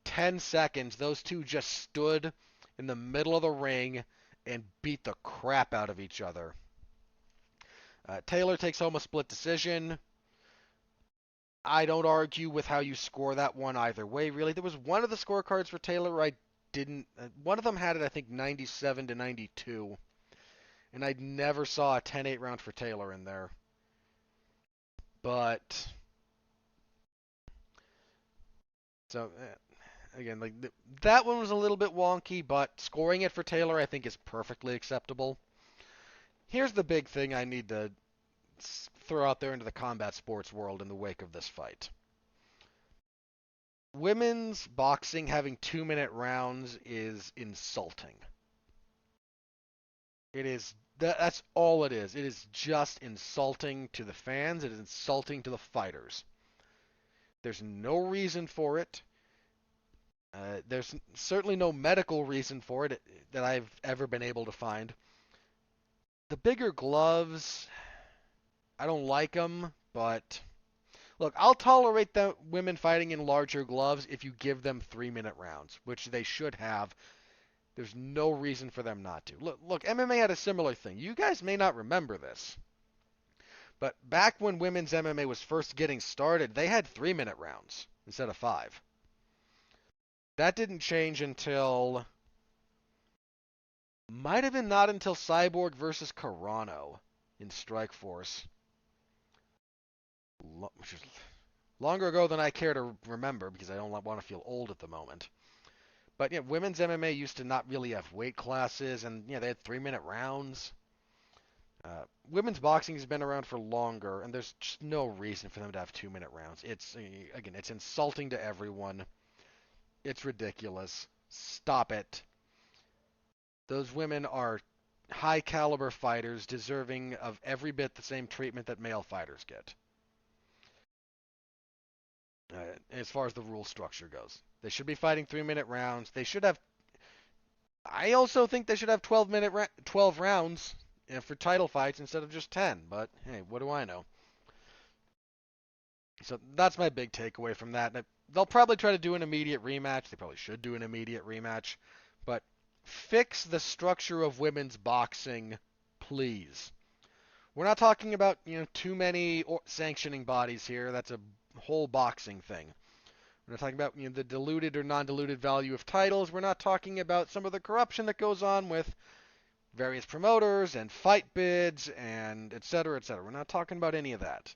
10 seconds, those two just stood in the middle of the ring and beat the crap out of each other. Taylor takes home a split decision. I don't argue with how you score that one either way, really. There was one of the scorecards for Taylor I didn't. One of them had it, I think, 97 to 92. And I never saw a 10-8 round for Taylor in there. But so again, that one was a little bit wonky, but scoring it for Taylor I think is perfectly acceptable. Here's the big thing I need to throw out there into the combat sports world in the wake of this fight. Women's boxing having 2-minute rounds is insulting. That's all it is. It is just insulting to the fans. It is insulting to the fighters. There's no reason for it. There's certainly no medical reason for it that I've ever been able to find. The bigger gloves, I don't like them, but look, I'll tolerate the women fighting in larger gloves if you give them 3-minute rounds, which they should have. There's no reason for them not to. Look, MMA had a similar thing. You guys may not remember this, but back when women's MMA was first getting started, they had 3-minute rounds instead of 5. That didn't change until might have been not until Cyborg versus Carano in Strikeforce, which is longer ago than I care to remember because I don't want to feel old at the moment. But yeah, women's MMA used to not really have weight classes, and they had 3-minute rounds. Women's boxing has been around for longer, and there's just no reason for them to have 2-minute rounds. It's insulting to everyone. It's ridiculous. Stop it. Those women are high caliber fighters deserving of every bit the same treatment that male fighters get. As far as the rule structure goes. They should be fighting 3-minute rounds. I also think they should have 12 rounds for title fights instead of just 10. But hey, what do I know? So that's my big takeaway from that. They'll probably try to do an immediate rematch. They probably should do an immediate rematch. But fix the structure of women's boxing, please. We're not talking about too many sanctioning bodies here. That's a whole boxing thing. We're not talking about the diluted or non-diluted value of titles. We're not talking about some of the corruption that goes on with various promoters and fight bids and et cetera, et cetera. We're not talking about any of that.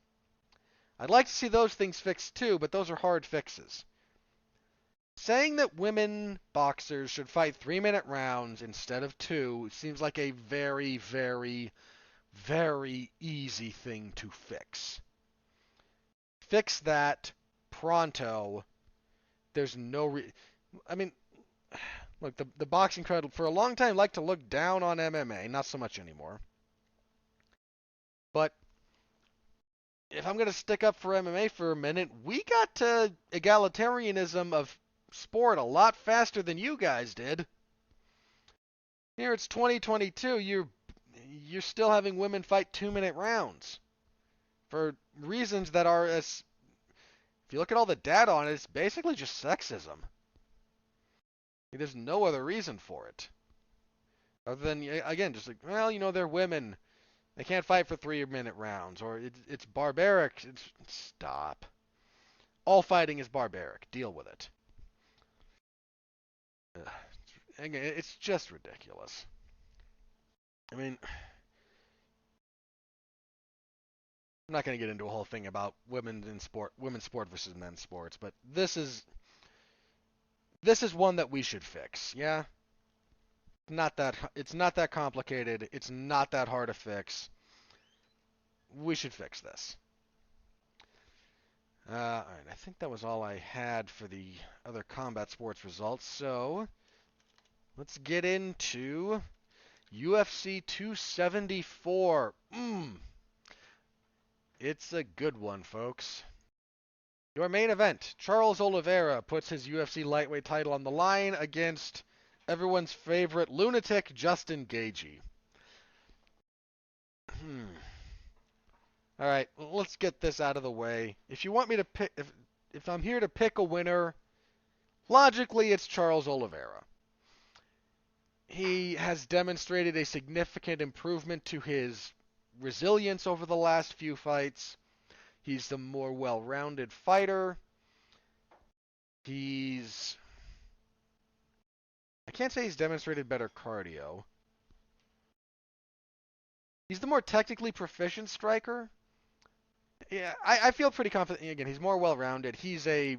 I'd like to see those things fixed too, but those are hard fixes. Saying that women boxers should fight 3-minute rounds instead of 2 seems like a very, very, very easy thing to fix. Fix that pronto. There's no look, the boxing crowd for a long time liked to look down on MMA, not so much anymore. But if I'm going to stick up for MMA for a minute, we got to egalitarianism of sport a lot faster than you guys did. Here it's 2022. You're still having women fight 2-minute rounds for reasons that are, as if you look at all the data on it, it's basically just sexism. There's no other reason for it. Other than, again, just like, well, they're women. They can't fight for 3-minute rounds, or it's barbaric. Stop. All fighting is barbaric. Deal with it. Again, it's just ridiculous. I mean, I'm not going to get into a whole thing about women's sport versus men's sports, but this is one that we should fix. Yeah, it's not that complicated. It's not that hard to fix. We should fix this. All right, I think that was all I had for the other combat sports results. So let's get into UFC 274. It's a good one, folks. Your main event, Charles Oliveira puts his UFC lightweight title on the line against everyone's favorite lunatic, Justin Gaethje. All right, let's get this out of the way. If you want me to pick, if I'm here to pick a winner, logically it's Charles Oliveira. He has demonstrated a significant improvement to his resilience over the last few fights. He's the more well-rounded fighter. I can't say he's demonstrated better cardio. He's the more technically proficient striker. Yeah, I feel pretty confident. Again, he's more well-rounded. He's a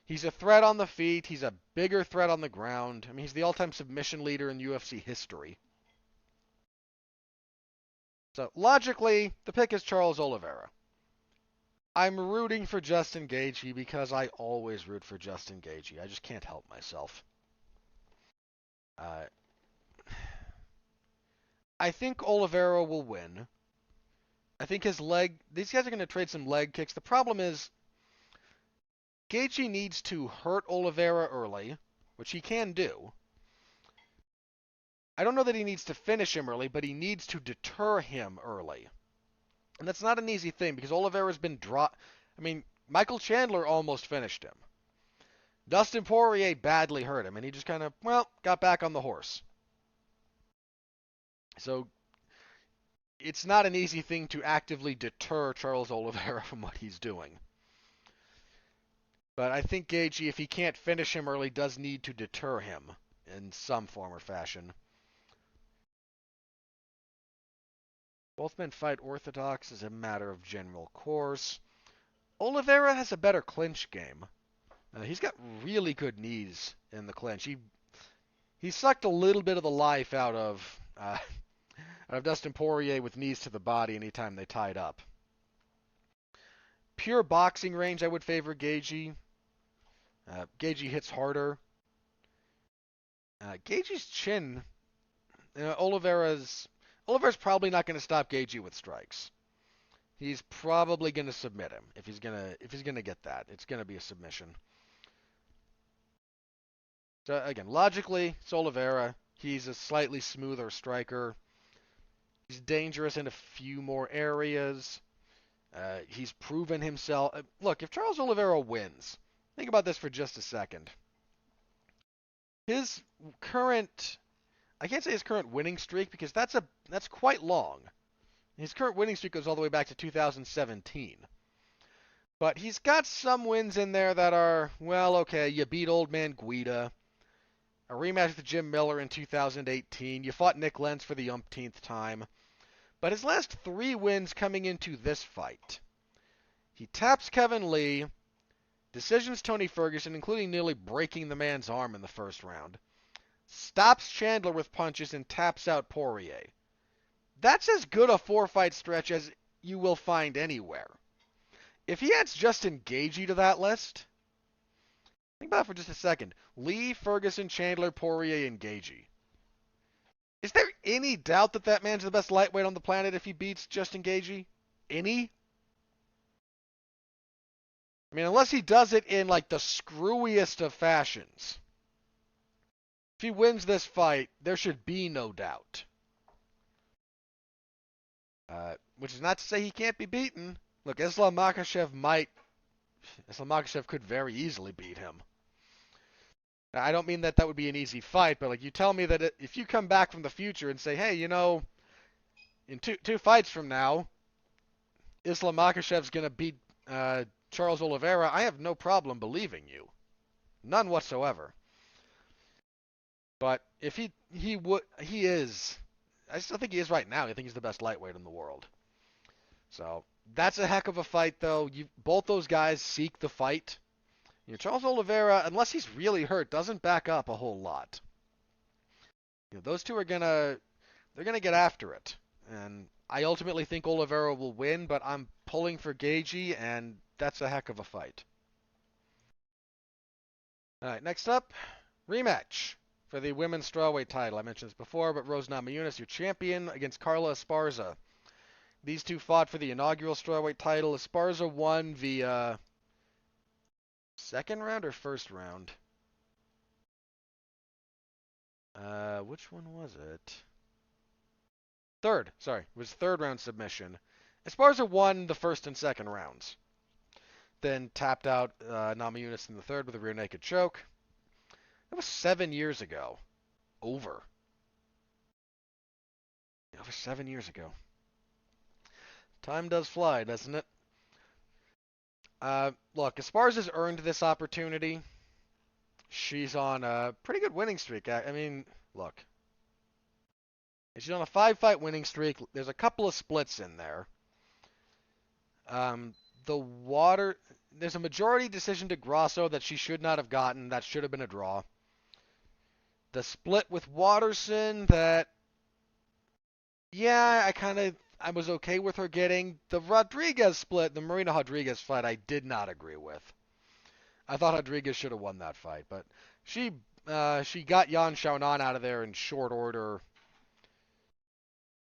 threat on the feet. He's a bigger threat on the ground. I mean, he's the all-time submission leader in UFC history. So, logically, the pick is Charles Oliveira. I'm rooting for Justin Gaethje because I always root for Justin Gaethje. I just can't help myself. I think Oliveira will win. I think these guys are going to trade some leg kicks. The problem is, Gaethje needs to hurt Oliveira early, which he can do. I don't know that he needs to finish him early, but he needs to deter him early. And that's not an easy thing because Oliveira's been dropped. I mean, Michael Chandler almost finished him. Dustin Poirier badly hurt him, and he just kind of, got back on the horse. So, it's not an easy thing to actively deter Charles Oliveira from what he's doing. But I think Gaethje, if he can't finish him early, does need to deter him in some form or fashion. Both men fight orthodox as a matter of general course. Oliveira has a better clinch game. He's got really good knees in the clinch. He sucked a little bit of the life out of Dustin Poirier with knees to the body anytime they tied up. Pure boxing range, I would favor Gaethje. Gaethje hits harder. Gaethje's chin, Oliveira's probably not going to stop Gaethje with strikes. He's probably going to submit him if he's gonna get that. It's going to be a submission. So again, logically, it's Oliveira. He's a slightly smoother striker. He's dangerous in a few more areas. He's proven himself. Look, if Charles Oliveira wins, think about this for just a second. His current, I can't say his current winning streak because that's quite long. His current winning streak goes all the way back to 2017. But he's got some wins in there that are, okay, you beat Old Man Guida. A rematch with Jim Miller in 2018. You fought Nick Lentz for the umpteenth time. But his last 3 wins coming into this fight. He taps Kevin Lee, decisions Tony Ferguson, including nearly breaking the man's arm in the first round, stops Chandler with punches, and taps out Poirier. That's as good a 4-fight stretch as you will find anywhere. If he adds Justin Gaethje to that list, think about it for just a second. Lee, Ferguson, Chandler, Poirier, and Gaethje. Is there any doubt that man's the best lightweight on the planet if he beats Justin Gaethje? Any? I mean, unless he does it in, like, the screwiest of fashions. If he wins this fight, there should be no doubt. Which is not to say he can't be beaten. Look, Islam Makhachev could very easily beat him. Now, I don't mean that would be an easy fight, but like you tell me that if you come back from the future and say, hey, you know, in two fights from now, Islam Makhachev's going to beat Charles Oliveira, I have no problem believing you. None whatsoever. But if he is, I still think he is right now. I think he's the best lightweight in the world. So that's a heck of a fight, though. Both those guys seek the fight. You know, Charles Oliveira, unless he's really hurt, doesn't back up a whole lot. You know, those two are gonna get after it, and I ultimately think Oliveira will win, but I'm pulling for Gaethje, and that's a heck of a fight. All right, next up, rematch for the women's strawweight title. I mentioned this before, but Rose Namajunas, your champion, against Carla Esparza. These two fought for the inaugural strawweight title. Esparza won via second round or first round? Which one was it? Third. Sorry, it was third round submission. Esparza won the first and second rounds. Then tapped out Namajunas in the third with a rear naked choke. That was 7 years ago. Over 7 years ago. Time does fly, doesn't it? Look, Esparza's earned this opportunity. She's on a pretty good winning streak. I mean, look. She's on a 5-fight winning streak. There's a couple of splits in there. There's a majority decision to Grasso that she should not have gotten. That should have been a draw. The split with Watterson that, yeah, I was okay with her getting. The Rodriguez split, the Marina Rodriguez fight, I did not agree with. I thought Rodriguez should have won that fight, but she got Yan Xiaonan out of there in short order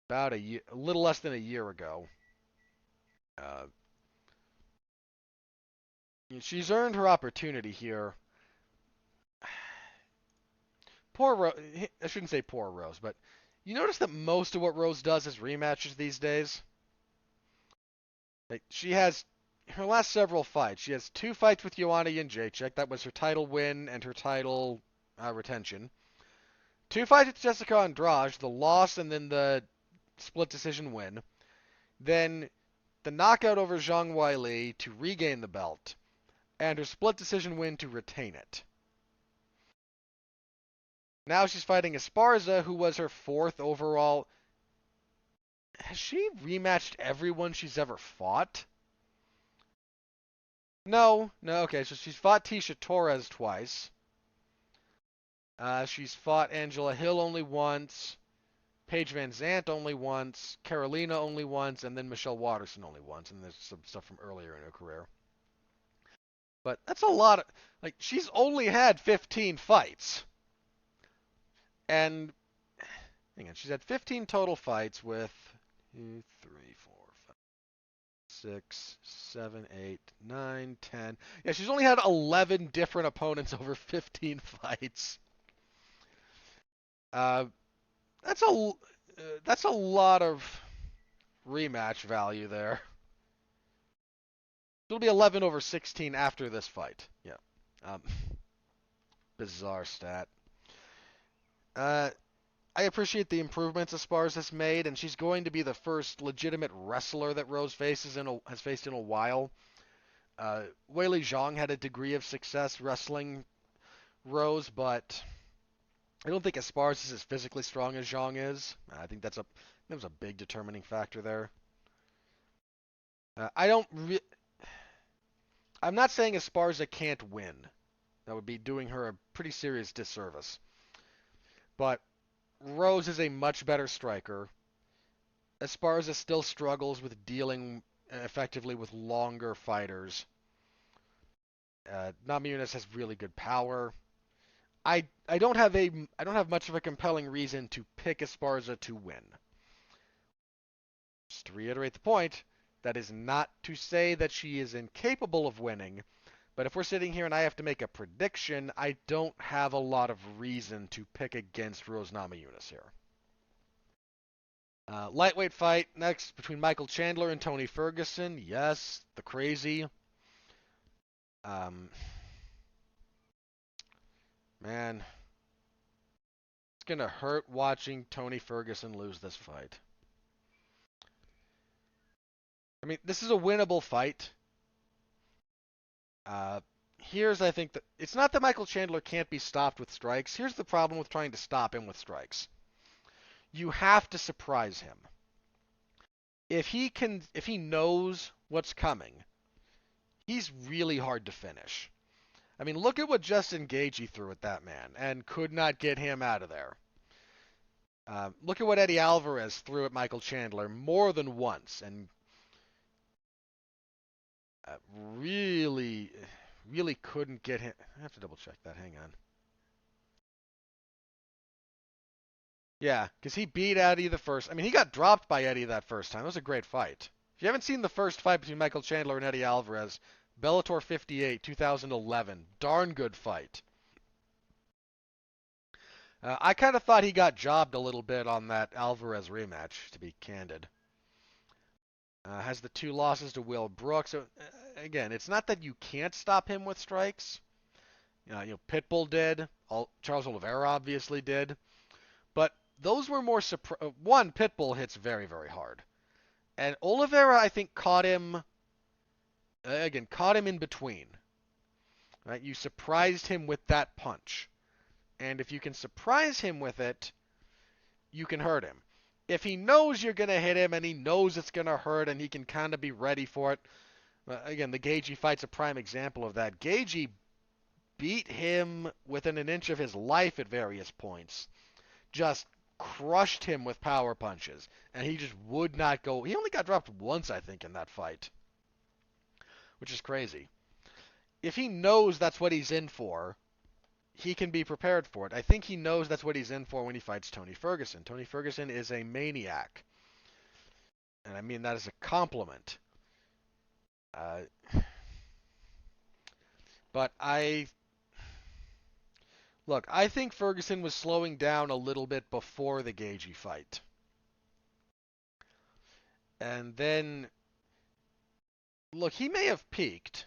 about a little less than a year ago. She's earned her opportunity here. Poor Rose. I shouldn't say poor Rose, but you notice that most of what Rose does is rematches these days? Like, she has her last several fights. She has 2 fights with Joanna Jędrzejczyk. That was her title win and her title retention. 2 fights with Jessica Andrade, the loss and then the split decision win. Then the knockout over Zhang Weili to regain the belt. And her split decision win to retain it. Now she's fighting Esparza, who was her 4th overall. Has she rematched everyone she's ever fought? No. Okay, so she's fought Tisha Torres twice. She's fought Angela Hill only once. Paige Van Zandt only once. Carolina only once. And then Michelle Watterson only once. And there's some stuff from earlier in her career. But that's a lot of... Like, she's only had 15 fights. And... Hang on, she's had 15 total fights with... 2, 3, 4, 5, 6, 7, 8, 9, 10. Yeah, she's only had 11 different opponents over 15 fights. That's a lot of rematch value there. It'll be 11 over 16 after this fight. Yeah. Bizarre stat. I appreciate the improvements Esparza's made, and she's going to be the first legitimate wrestler that Rose has faced in a while. Weili Zhang had a degree of success wrestling Rose, but I don't think Esparza is as physically strong as Zhang is. I think that was a big determining factor there. I'm not saying Esparza can't win. That would be doing her a pretty serious disservice. But Rose is a much better striker. Esparza still struggles with dealing effectively with longer fighters. Namajunas has really good power. I don't have much of a compelling reason to pick Esparza to win. Just to reiterate the point, That is not to say that she is incapable of winning, but if we're sitting here and I have to make a prediction, I don't have a lot of reason to pick against Rose Namajunas here. Lightweight fight next between Michael Chandler and Tony Ferguson. Yes, the crazy. Man, it's going to hurt watching Tony Ferguson lose this fight. I mean, this is a winnable fight. Here's, I think, that it's not that Michael Chandler can't be stopped with strikes. Here's the problem with trying to stop him with strikes. You have to surprise him. If he knows what's coming, he's really hard to finish. I mean, look at what Justin Gaethje threw at that man and could not get him out of there. Look at what Eddie Alvarez threw at Michael Chandler more than once and really couldn't get him. I have to double check that. Hang on. Yeah, because he beat Eddie the first. I mean, he got dropped by Eddie that first time. It was a great fight. If you haven't seen the first fight between Michael Chandler and Eddie Alvarez, Bellator 58, 2011. Darn good fight. I kind of thought he got jobbed a little bit on that Alvarez rematch, to be candid. Has the 2 losses to Will Brooks. So, again, it's not that you can't stop him with strikes. Pitbull did. Charles Oliveira obviously did. But those were more one, Pitbull hits very, very hard. And Oliveira, I think, caught him in between. Right? You surprised him with that punch. And if you can surprise him with it, you can hurt him. If he knows you're going to hit him and he knows it's going to hurt and he can kind of be ready for it. Again, the Gaethje fight's a prime example of that. Gaethje beat him within an inch of his life at various points. Just crushed him with power punches. And he just would not go. He only got dropped once, I think, in that fight. Which is crazy. If he knows that's what he's in for, he can be prepared for it. I think he knows that's what he's in for when he fights Tony Ferguson. Tony Ferguson is a maniac. And I mean that as a compliment. But I think Ferguson was slowing down a little bit before the Gaethje fight. And then, he may have peaked.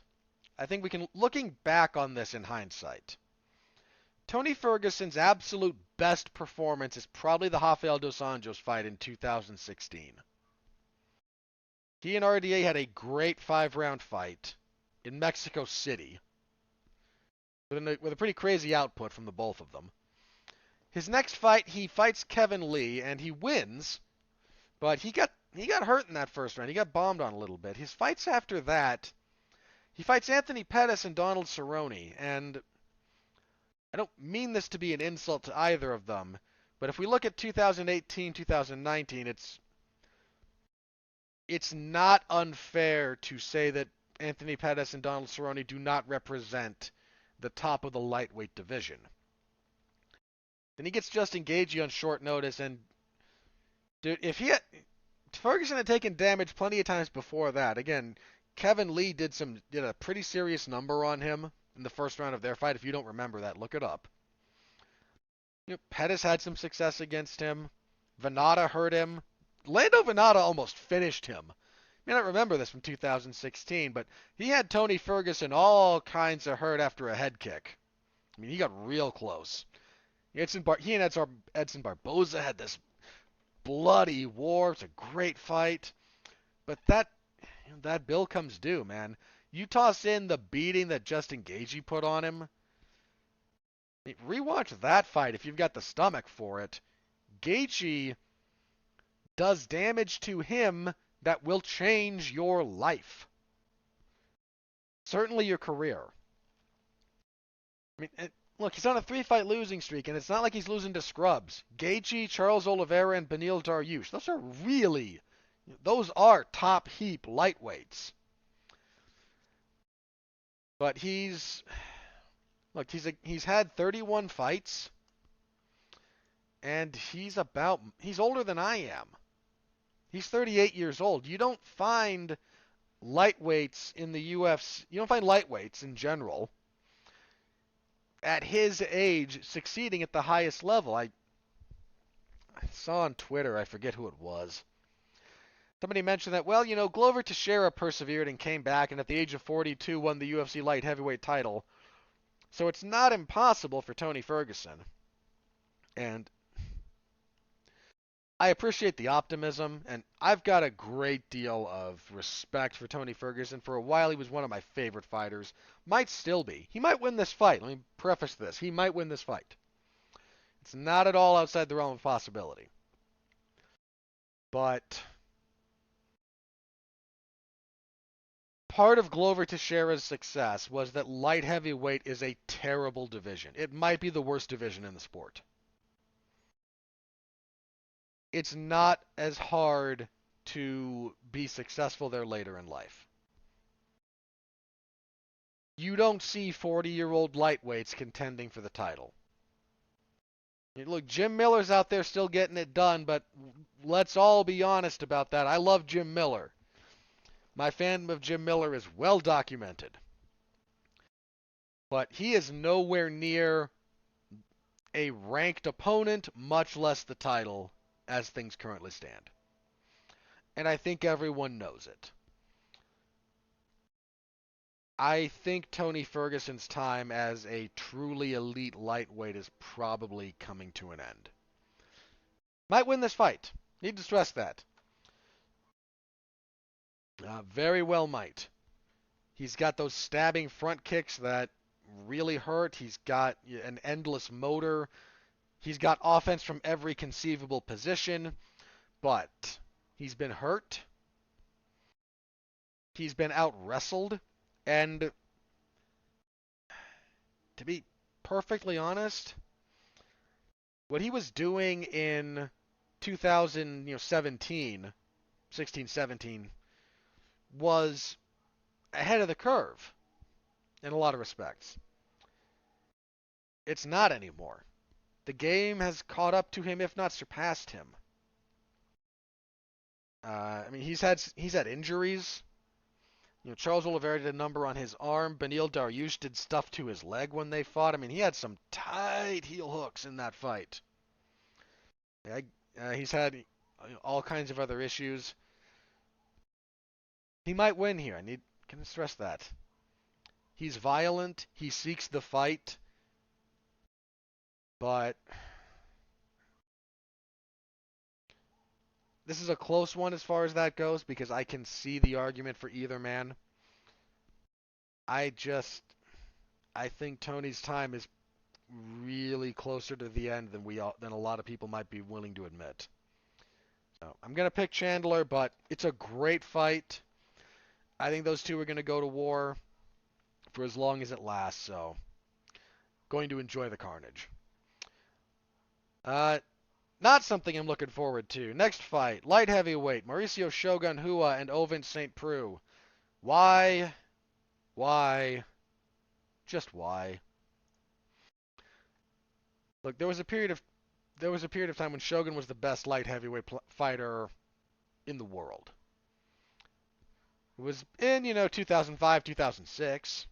I think we can, looking back on this in hindsight, Tony Ferguson's absolute best performance is probably the Rafael dos Anjos fight in 2016. He and RDA had a great 5-round fight in Mexico City with a pretty crazy output from the both of them. His next fight, he fights Kevin Lee, and he wins, but he got hurt in that first round. He got bombed on a little bit. His fights after that, he fights Anthony Pettis and Donald Cerrone, and I don't mean this to be an insult to either of them, but if we look at 2018, 2019, it's not unfair to say that Anthony Pettis and Donald Cerrone do not represent the top of the lightweight division. Then he gets Justin Gaethje on short notice, and dude, Ferguson had taken damage plenty of times before that. Again, Kevin Lee did a pretty serious number on him in the first round of their fight. If you don't remember that, look it up. Pettis had some success against him. Venata hurt him. Lando Venata almost finished him. You may not remember this from 2016, but he had Tony Ferguson all kinds of hurt after a head kick. I mean, he got real close. He and Edson Barboza had this bloody war. It's a great fight. But that bill comes due, man. You toss in the beating that Justin Gaethje put on him. Rewatch that fight if you've got the stomach for it. Gaethje does damage to him that will change your life. Certainly your career. I mean, look, he's on a 3-fight losing streak, and it's not like he's losing to scrubs. Gaethje, Charles Oliveira, and Beneil Dariush. Those are top heap lightweights. But he's had 31 fights, and he's older than I am. He's 38 years old. You don't find lightweights in the UFC, you don't find lightweights in general at his age succeeding at the highest level. I saw on Twitter, I forget who it was. Somebody mentioned that, well, Glover Teixeira persevered and came back, and at the age of 42 won the UFC light heavyweight title. So it's not impossible for Tony Ferguson. And I appreciate the optimism, and I've got a great deal of respect for Tony Ferguson. For a while, he was one of my favorite fighters. Might still be. He might win this fight. Let me preface this. He might win this fight. It's not at all outside the realm of possibility. But part of Glover Teixeira's success was that light heavyweight is a terrible division. It might be the worst division in the sport. It's not as hard to be successful there later in life. You don't see 40-year-old lightweights contending for the title. Look, Jim Miller's out there still getting it done, but let's all be honest about that. I love Jim Miller. My fandom of Jim Miller is well documented. But he is nowhere near a ranked opponent, much less the title, as things currently stand. And I think everyone knows it. I think Tony Ferguson's time as a truly elite lightweight is probably coming to an end. Might win this fight. Need to stress that. Very well might. He's got those stabbing front kicks that really hurt. He's got an endless motor. He's got offense from every conceivable position. But he's been hurt. He's been out-wrestled. And to be perfectly honest, what he was doing in 2017, 16, 17, was ahead of the curve in a lot of respects. It's not anymore. The game has caught up to him, if not surpassed him. He's had injuries. Charles Oliveira did a number on his arm. Beneil Dariush did stuff to his leg when they fought. He had some tight heel hooks in that fight. He's had all kinds of other issues. He might win here. Can I stress that? He's violent. He seeks the fight. But this is a close one as far as that goes because I can see the argument for either man. I think Tony's time is really closer to the end than a lot of people might be willing to admit. So I'm going to pick Chandler, but it's a great fight. I think those two are going to go to war for as long as it lasts, so going to enjoy the carnage. Not something I'm looking forward to. Next fight, light heavyweight, Mauricio Shogun Rua and Ovince St. Preux. Why? Just why? Look, there was a period of time when Shogun was the best light heavyweight fighter in the world. It was in, 2005, 2006.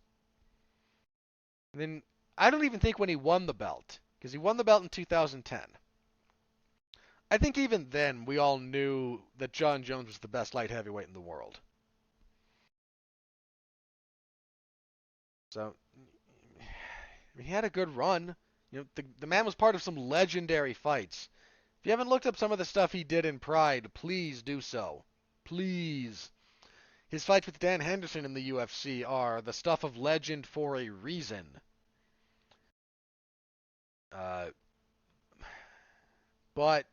And then I don't even think when he won the belt, because he won the belt in 2010. I think even then we all knew that John Jones was the best light heavyweight in the world. So he had a good run. The man was part of some legendary fights. If you haven't looked up some of the stuff he did in Pride, please do so. Please. His fights with Dan Henderson in the UFC are the stuff of legend for a reason. But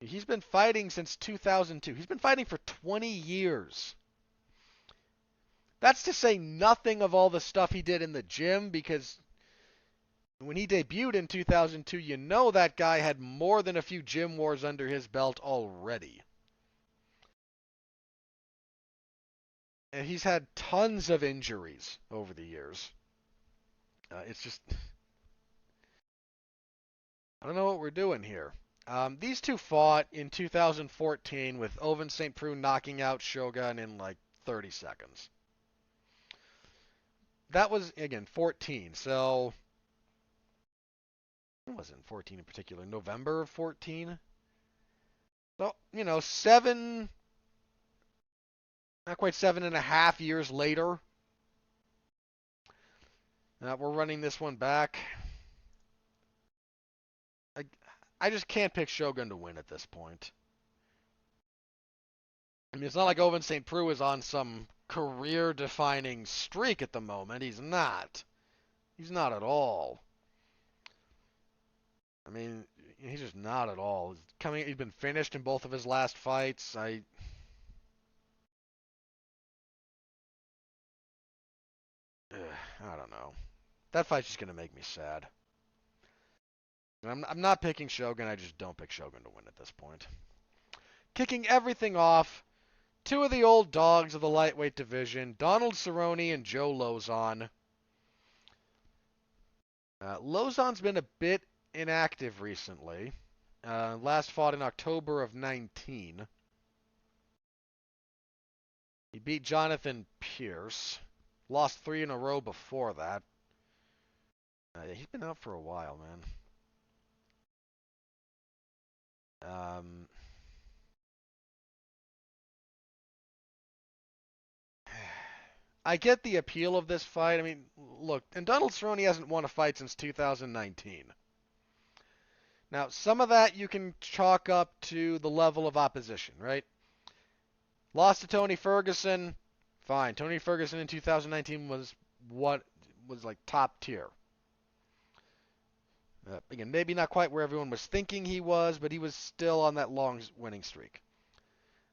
he's been fighting since 2002. He's been fighting for 20 years. That's to say nothing of all the stuff he did in the gym, because when he debuted in 2002, that guy had more than a few gym wars under his belt already. And he's had tons of injuries over the years. It's just, I don't know what we're doing here. These two fought in 2014 with Ovince St. Preux knocking out Shogun in like 30 seconds. That was, again, 14. So, it wasn't 14 in particular. November of 14. So, not quite 7.5 years later, we're running this one back. I just can't pick Shogun to win at this point. I mean, it's not like Ovince St. Preux is on some career-defining streak at the moment. He's not. He's not at all. I mean, he's just not at all. He's been finished in both of his last fights. I don't know. That fight's just gonna make me sad. I'm not picking Shogun. I just don't pick Shogun to win at this point. Kicking everything off, two of the old dogs of the lightweight division, Donald Cerrone and Joe Lauzon. Lauzon's been a bit inactive recently. Last fought in October of 19. He beat Jonathan Pierce. Lost 3 in a row before that. He's been out for a while, man. I get the appeal of this fight. I mean, look, and Donald Cerrone hasn't won a fight since 2019. Now, some of that you can chalk up to the level of opposition, right? Lost to Tony Ferguson, fine. Tony Ferguson in 2019 was like top tier. Again, maybe not quite where everyone was thinking he was, but he was still on that long winning streak.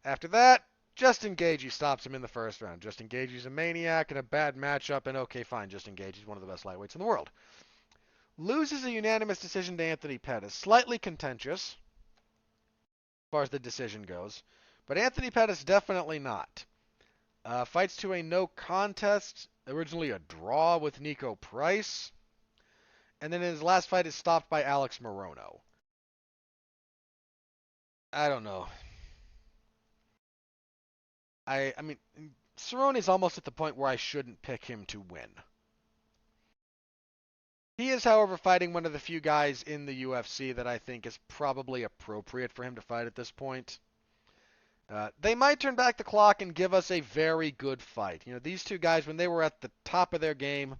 After that, Justin Gaethje stops him in the first round. Justin Gaethje's a maniac in a bad matchup, and okay, fine, Justin Gaethje's one of the best lightweights in the world. Loses a unanimous decision to Anthony Pettis. Slightly contentious, as far as the decision goes, but Anthony Pettis definitely not. Fights to a no contest, originally a draw with Nico Price, and then in his last fight is stopped by Alex Morono. I don't know. I mean, Cerrone's almost at the point where I shouldn't pick him to win. He is, however, fighting one of the few guys in the UFC that I think is probably appropriate for him to fight at this point. They might turn back the clock and give us a very good fight. These two guys, when they were at the top of their game,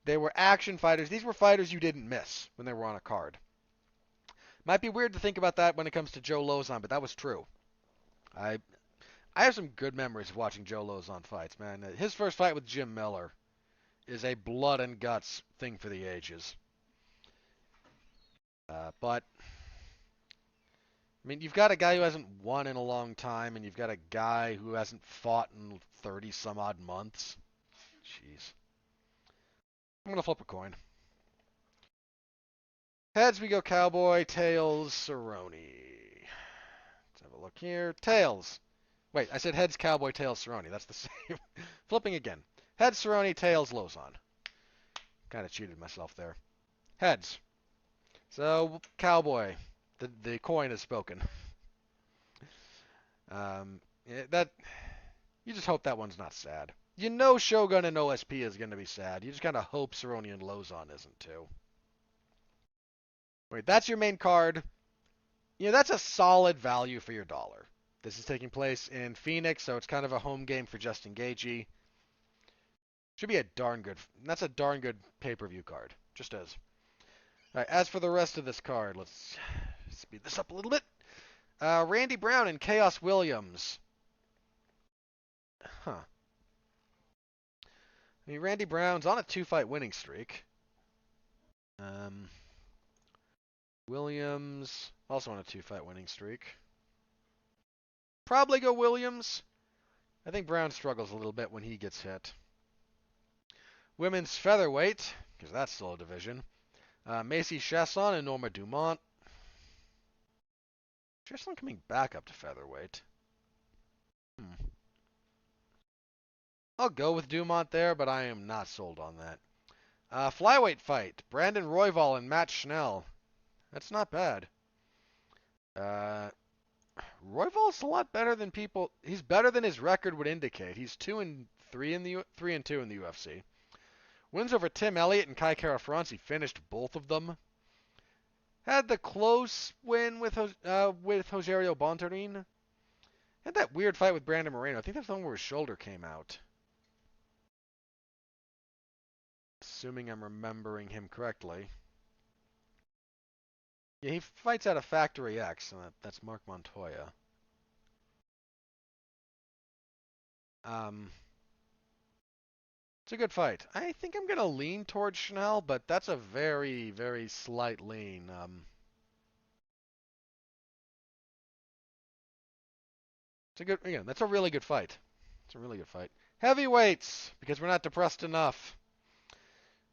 they were action fighters. These were fighters you didn't miss when they were on a card. Might be weird to think about that when it comes to Joe Lauzon, but that was true. I have some good memories of watching Joe Lauzon fights, man. His first fight with Jim Miller is a blood and guts thing for the ages. But, I mean, you've got a guy who hasn't won in a long time, and you've got a guy who hasn't fought in 30-some-odd months. Jeez. I'm going to flip a coin. Heads, we go Cowboy. Tails, Cerrone. Let's have a look here. Tails. Wait, I said heads, Cowboy, tails, Cerrone. That's the same. Flipping again. Heads, Cerrone, tails, Lauzon. Kind of cheated myself there. Heads. So, Cowboy. The coin has spoken. You just hope that one's not sad. You know Shogun and OSP is going to be sad. You just kind of hope Cerrone and Lauzon isn't too. Wait, that's your main card. That's a solid value for your dollar. This is taking place in Phoenix, so it's kind of a home game for Justin Gaethje. Should be a darn good. That's a darn good pay-per-view card. Just is. All right. As for the rest of this card, let's speed this up a little bit. Randy Brown and Chaos Williams. Huh. I mean, Randy Brown's on a 2-fight winning streak. Williams also on a 2-fight winning streak. Probably go Williams. I think Brown struggles a little bit when he gets hit. Women's featherweight, because that's still a division. Macy Chasson and Norma Dumont. Chasson coming back up to featherweight. I'll go with Dumont there, but I am not sold on that. Flyweight fight. Brandon Royval and Matt Schnell. That's not bad. Uh, Royval's a lot better than people. He's better than his record would indicate. He's 2-3 in the 3-2 in the UFC. Wins over Tim Elliott and Kai Kara-France. Finished both of them. Had the close win with Rogerio Bontorin. Had that weird fight with Brandon Moreno. I think that's the one where his shoulder came out. Assuming I'm remembering him correctly. Yeah, he fights out of Factory X, and that's Mark Montoya. It's a good fight. I think I'm gonna lean towards Chanel, but that's a very, very slight lean. It's a good, again, that's a really good fight. It's a really good fight. Heavyweights, because we're not depressed enough.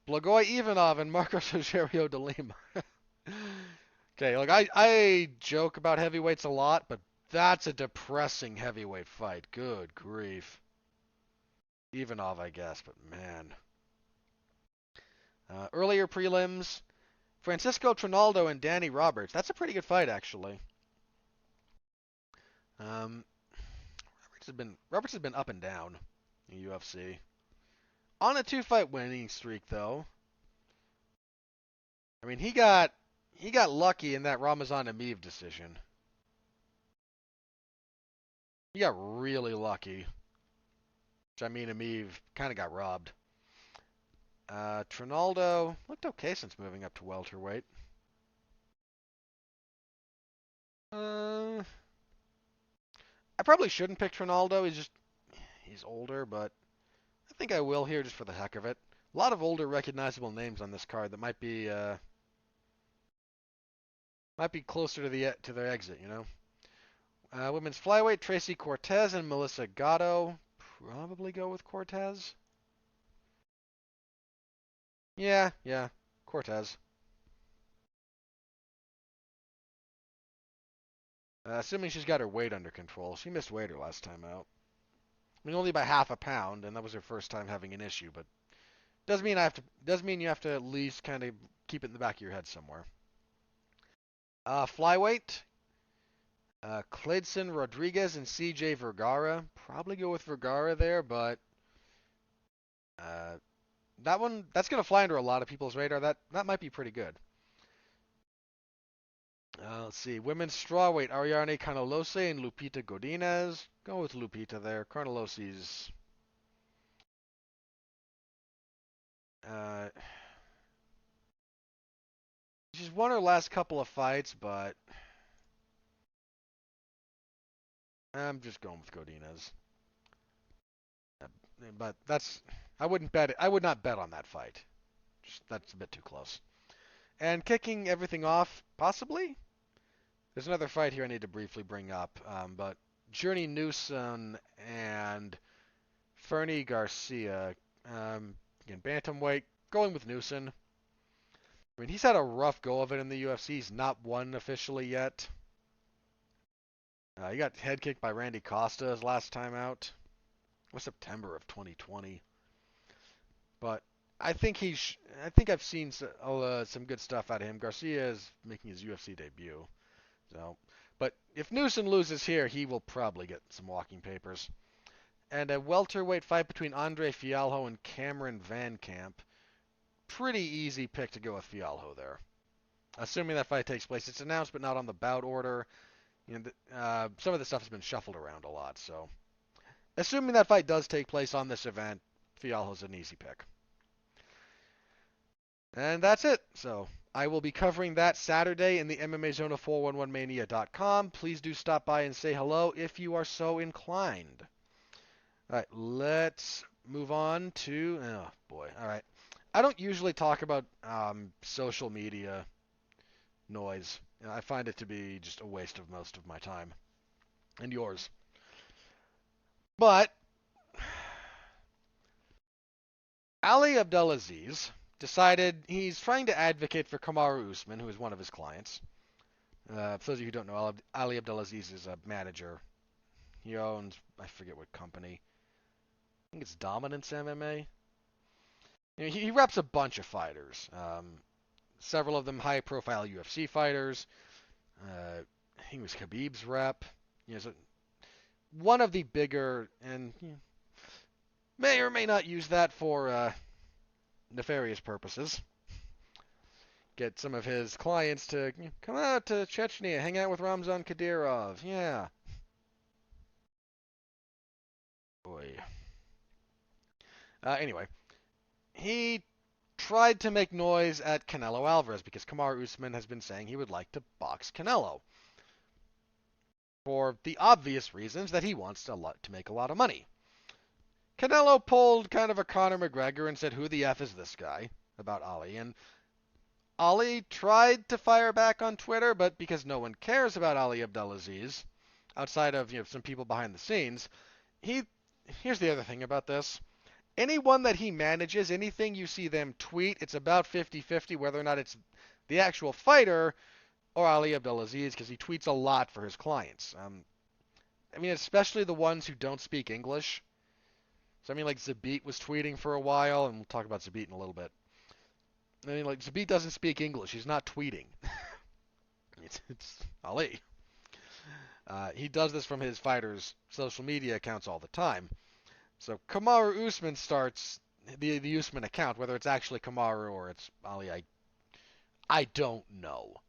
Blagoy Ivanov and Marcos Rogerio de Lima. Okay, like I joke about heavyweights a lot, but that's a depressing heavyweight fight. Good grief. Ivanov, I guess, but man. Earlier prelims, Francisco Trinaldo and Danny Roberts. That's a pretty good fight, actually. Roberts has been up and down in UFC. On a 2-fight winning streak, though. I mean, he got lucky in that Ramazan Emeev decision. He got really lucky. Which I mean, Emeev kind of got robbed. Trinaldo looked okay since moving up to welterweight. I probably shouldn't pick Trinaldo. He's older, but I think I will here just for the heck of it. A lot of older recognizable names on this card that might be closer to their exit, you know. Women's flyweight, Tracy Cortez and Melissa Gatto. Probably go with Cortez. Yeah, Cortez. Assuming she's got her weight under control. She missed weight her last time out. I mean, only by half a pound, and that was her first time having an issue. But does mean you have to at least kind of keep it in the back of your head somewhere. Flyweight, Cledson Rodriguez and CJ Vergara. Probably go with Vergara there, but that's gonna fly under a lot of people's radar. That might be pretty good. Let's see. Women's strawweight, Ariane Canelose and Lupita Godinez. Go with Lupita there. Canelosi's she's won her last couple of fights, but I'm just going with Godinez. But I wouldn't bet it. I would not bet on that fight. That's a bit too close. And kicking everything off, possibly. There's another fight here I need to briefly bring up, but Journey Newson and Fernie Garcia. Again, bantamweight, going with Newson. I mean, he's had a rough go of it in the UFC. He's not won officially yet. He got head kicked by Randy Costa his last time out. It was September of 2020. But I think I've seen some good stuff out of him. Garcia is making his UFC debut. So, but if Newson loses here, he will probably get some walking papers. And a welterweight fight between Andre Fialho and Cameron Van Camp. Pretty easy pick to go with Fialho there. Assuming that fight takes place. It's announced but not on the bout order. You know, some of the stuff has been shuffled around a lot, so assuming that fight does take place on this event, Fialho's an easy pick. And that's it. So I will be covering that Saturday in the MMA Zone of 411mania.com. Please do stop by and say hello if you are so inclined. All right, let's move on to, oh boy, all right. I don't usually talk about social media noise. I find it to be just a waste of most of my time and yours. But Ali Abdelaziz decided he's trying to advocate for Kamaru Usman, who is one of his clients. For those of you who don't know, Ali Abdelaziz is a manager. He owns, I forget what company. I think it's Dominance MMA. You know, he reps a bunch of fighters. Several of them high-profile UFC fighters. he was Khabib's rep. So one of the bigger, and may or may not use that for nefarious purposes. Get some of his clients to come out to Chechnya, hang out with Ramzan Kadyrov. Yeah. Boy. Anyway, he tried to make noise at Canelo Alvarez because Kamaru Usman has been saying he would like to box Canelo for the obvious reasons that he wants to make a lot of money. Canelo pulled kind of a Conor McGregor and said, "Who the F is this guy?" about Ali, and Ali tried to fire back on Twitter, but because no one cares about Ali Abdelaziz, outside of some people behind the scenes, here's the other thing about this. Anyone that he manages, anything you see them tweet, it's about 50-50 whether or not it's the actual fighter or Ali Abdelaziz, because he tweets a lot for his clients. Especially the ones who don't speak English. So, like Zabit was tweeting for a while, and we'll talk about Zabit in a little bit. Zabit doesn't speak English. He's not tweeting. it's Ali. He does this from his fighters' social media accounts all the time. So Kamaru Usman starts the Usman account, whether it's actually Kamaru or it's Ali, I don't know.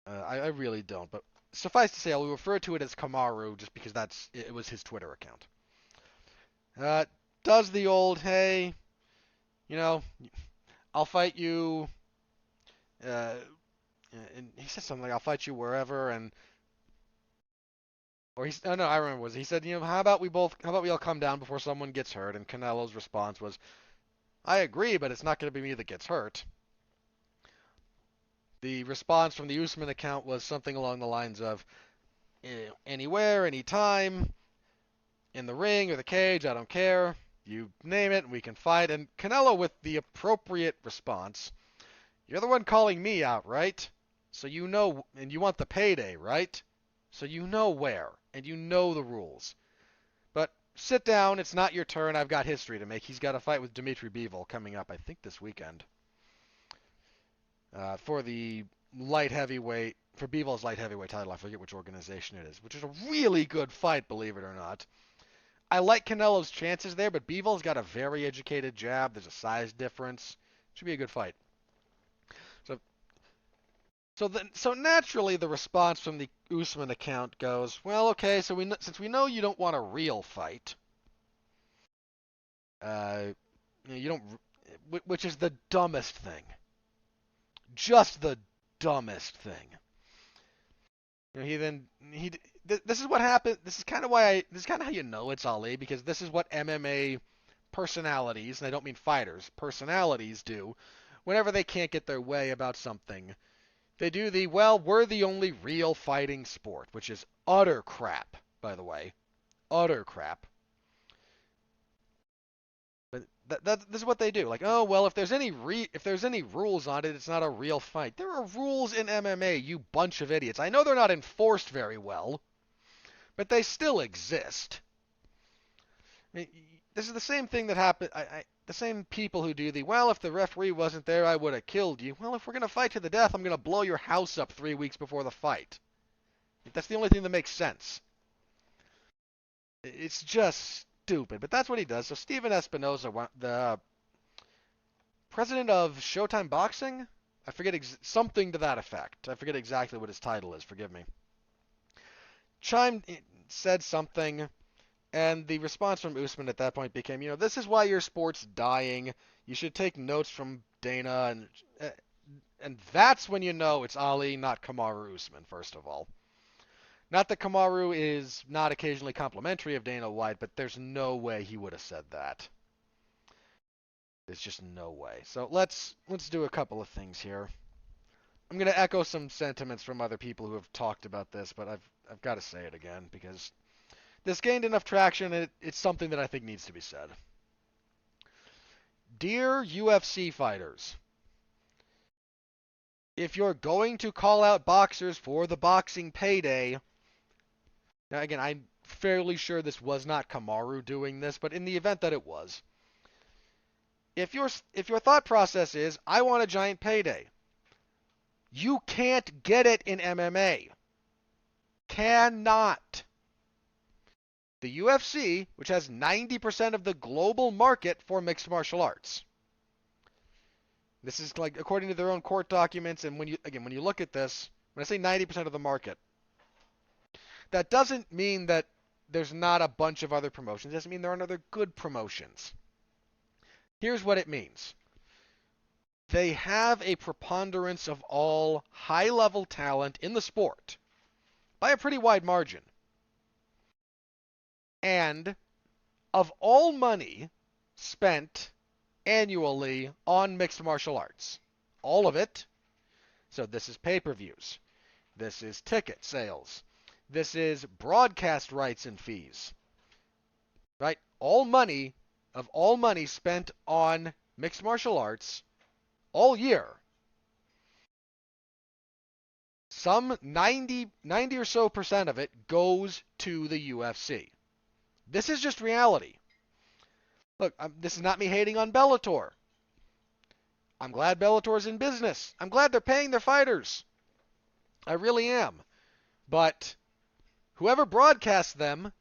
I really don't. But suffice to say, I'll refer to it as Kamaru just because it was his Twitter account. Does the old, hey, I'll fight you. And he said something like, "I'll fight you wherever," I remember he said, how about we all come down before someone gets hurt? And Canelo's response was, "I agree, but it's not going to be me that gets hurt." The response from the Usman account was something along the lines of, "Anywhere, anytime, in the ring or the cage, I don't care. You name it, and we can fight." And Canelo with the appropriate response, "You're the one calling me out, right? So you know, and you want the payday, right? So you know where, and you know the rules. But sit down, it's not your turn, I've got history to make." He's got a fight with Dimitri Bivol coming up, I think this weekend. For the for Bivol's light heavyweight title, I forget which organization it is, which is a really good fight, believe it or not. I like Canelo's chances there, but Bivol's got a very educated jab, there's a size difference. Should be a good fight. So naturally, the response from the Usman account goes, "Well, okay, so since we know you don't want a real fight, you don't," which is the dumbest thing, just the dumbest thing. This is what happened. This is kind of how you know it's Ali, because this is what MMA personalities, and I don't mean fighters, personalities do whenever they can't get their way about something. They do we're the only real fighting sport, which is utter crap, by the way. Utter crap. But this is what they do. Like, "Oh, well, if there's any rules on it, it's not a real fight." There are rules in MMA, you bunch of idiots. I know they're not enforced very well, but they still exist. This is the same thing that happened. The same people who do if the referee wasn't there, I would have killed you. Well, if we're going to fight to the death, I'm going to blow your house up 3 weeks before the fight. That's the only thing that makes sense. It's just stupid, but that's what he does. So Steven Espinoza, the president of Showtime Boxing, I forget something to that effect. I forget exactly what his title is, forgive me. Said something. And the response from Usman at that point became, "This is why your sport's dying. You should take notes from Dana." And that's when you know it's Ali, not Kamaru Usman, first of all. Not that Kamaru is not occasionally complimentary of Dana White, but there's no way he would have said that. There's just no way. So let's do a couple of things here. I'm going to echo some sentiments from other people who have talked about this, but I've got to say it again because this gained enough traction, and it's something that I think needs to be said. Dear UFC fighters, if you're going to call out boxers for the boxing payday, now again, I'm fairly sure this was not Kamaru doing this, but in the event that it was, if your thought process is, "I want a giant payday," you can't get it in MMA. Cannot. The UFC, which has 90% of the global market for mixed martial arts. This is like according to their own court documents, and when you look at this, when I say 90% of the market, that doesn't mean that there's not a bunch of other promotions. It doesn't mean there aren't other good promotions. Here's what it means. They have a preponderance of all high-level talent in the sport by a pretty wide margin. And of all money spent annually on mixed martial arts, all of it, so this is pay-per-views, this is ticket sales, this is broadcast rights and fees, right? All money spent on mixed martial arts all year, some 90 or so percent of it goes to the UFC. This is just reality. Look, this is not me hating on Bellator. I'm glad Bellator's in business. I'm glad they're paying their fighters. I really am. But whoever broadcasts them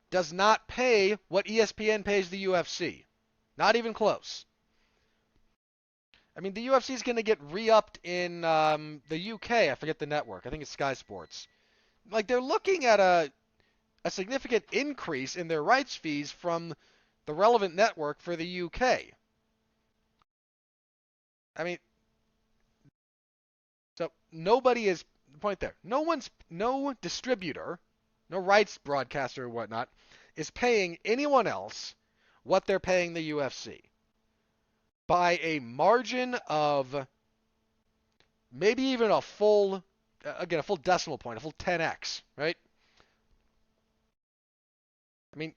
does not pay what ESPN pays the UFC. Not even close. I mean, the UFC is going to get re-upped in the UK. I forget the network. I think it's Sky Sports. Like, they're looking at a significant increase in their rights fees from the relevant network for the UK. I mean, so nobody is, the point there, no distributor, no rights broadcaster or whatnot, is paying anyone else what they're paying the UFC by a margin of maybe even a full decimal point, a full 10x, right? I mean,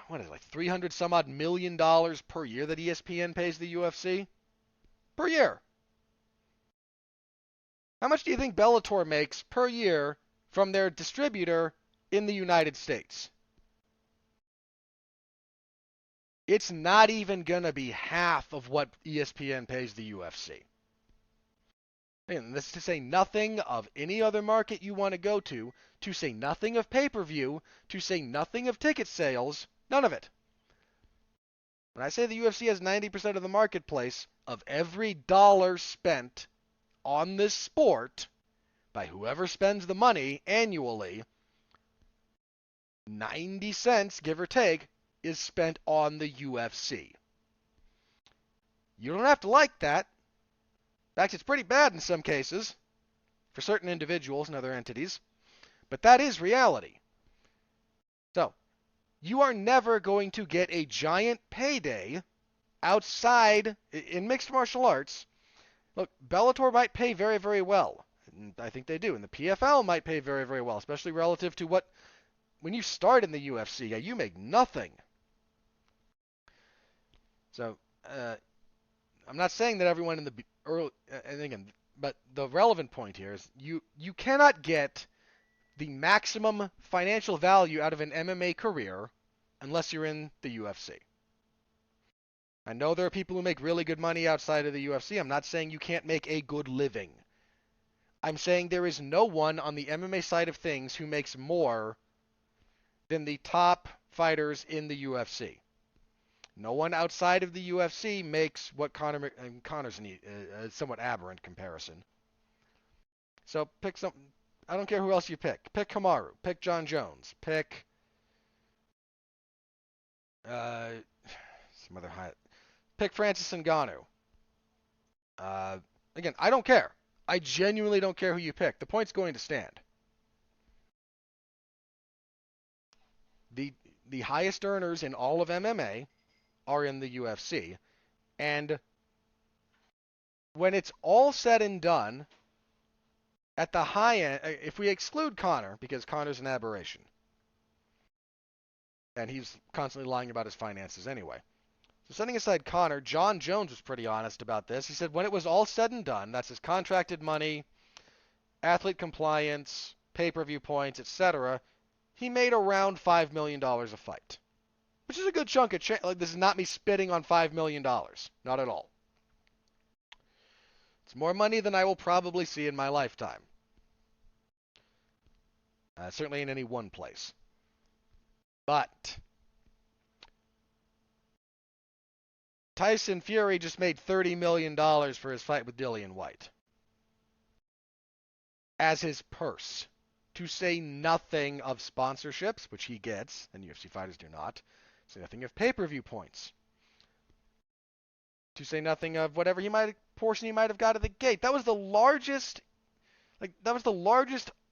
what is it, like $300 some odd million per year that ESPN pays the UFC? Per year. How much do you think Bellator makes per year from their distributor in the United States? It's not even going to be half of what ESPN pays the UFC. And this is to say nothing of any other market you want to go to say nothing of pay-per-view, to say nothing of ticket sales, none of it. When I say the UFC has 90% of the marketplace, of every dollar spent on this sport, by whoever spends the money annually, 90 cents, give or take, is spent on the UFC. You don't have to like that. In fact, it's pretty bad in some cases for certain individuals and other entities, but that is reality. So, you are never going to get a giant payday outside in mixed martial arts. Look, Bellator might pay very, very well. And I think they do. And the PFL might pay very, very well, especially relative to what, when you start in the UFC, you make nothing. So, I'm not saying that everyone in the early, and again, but the relevant point here is you cannot get the maximum financial value out of an MMA career unless you're in the UFC. I know there are people who make really good money outside of the UFC. I'm not saying you can't make a good living. I'm saying there is no one on the MMA side of things who makes more than the top fighters in the UFC. No one outside of the UFC makes what Conor's a somewhat aberrant comparison. So pick some. I don't care who else you pick. Pick Kamaru. Pick John Jones. Pick some other high. Pick Francis Ngannou. Again, I don't care. I genuinely don't care who you pick. The point's going to stand. The highest earners in all of MMA are in the UFC. And when it's all said and done, at the high end, if we exclude Conor, because Conor's an aberration, and he's constantly lying about his finances anyway. So setting aside Conor, John Jones was pretty honest about this. He said when it was all said and done, that's his contracted money, athlete compliance, pay-per-view points, etc., he made around $5 million a fight. Which is a good chunk of change. Like, this is not me spitting on $5 million. Not at all. It's more money than I will probably see in my lifetime. Certainly in any one place. But Tyson Fury just made $30 million for his fight with Dillian White as his purse, to say nothing of sponsorships, which he gets, and UFC fighters do not, say nothing of pay-per-view points, to say nothing of whatever portion he might have got at the gate. That was the largest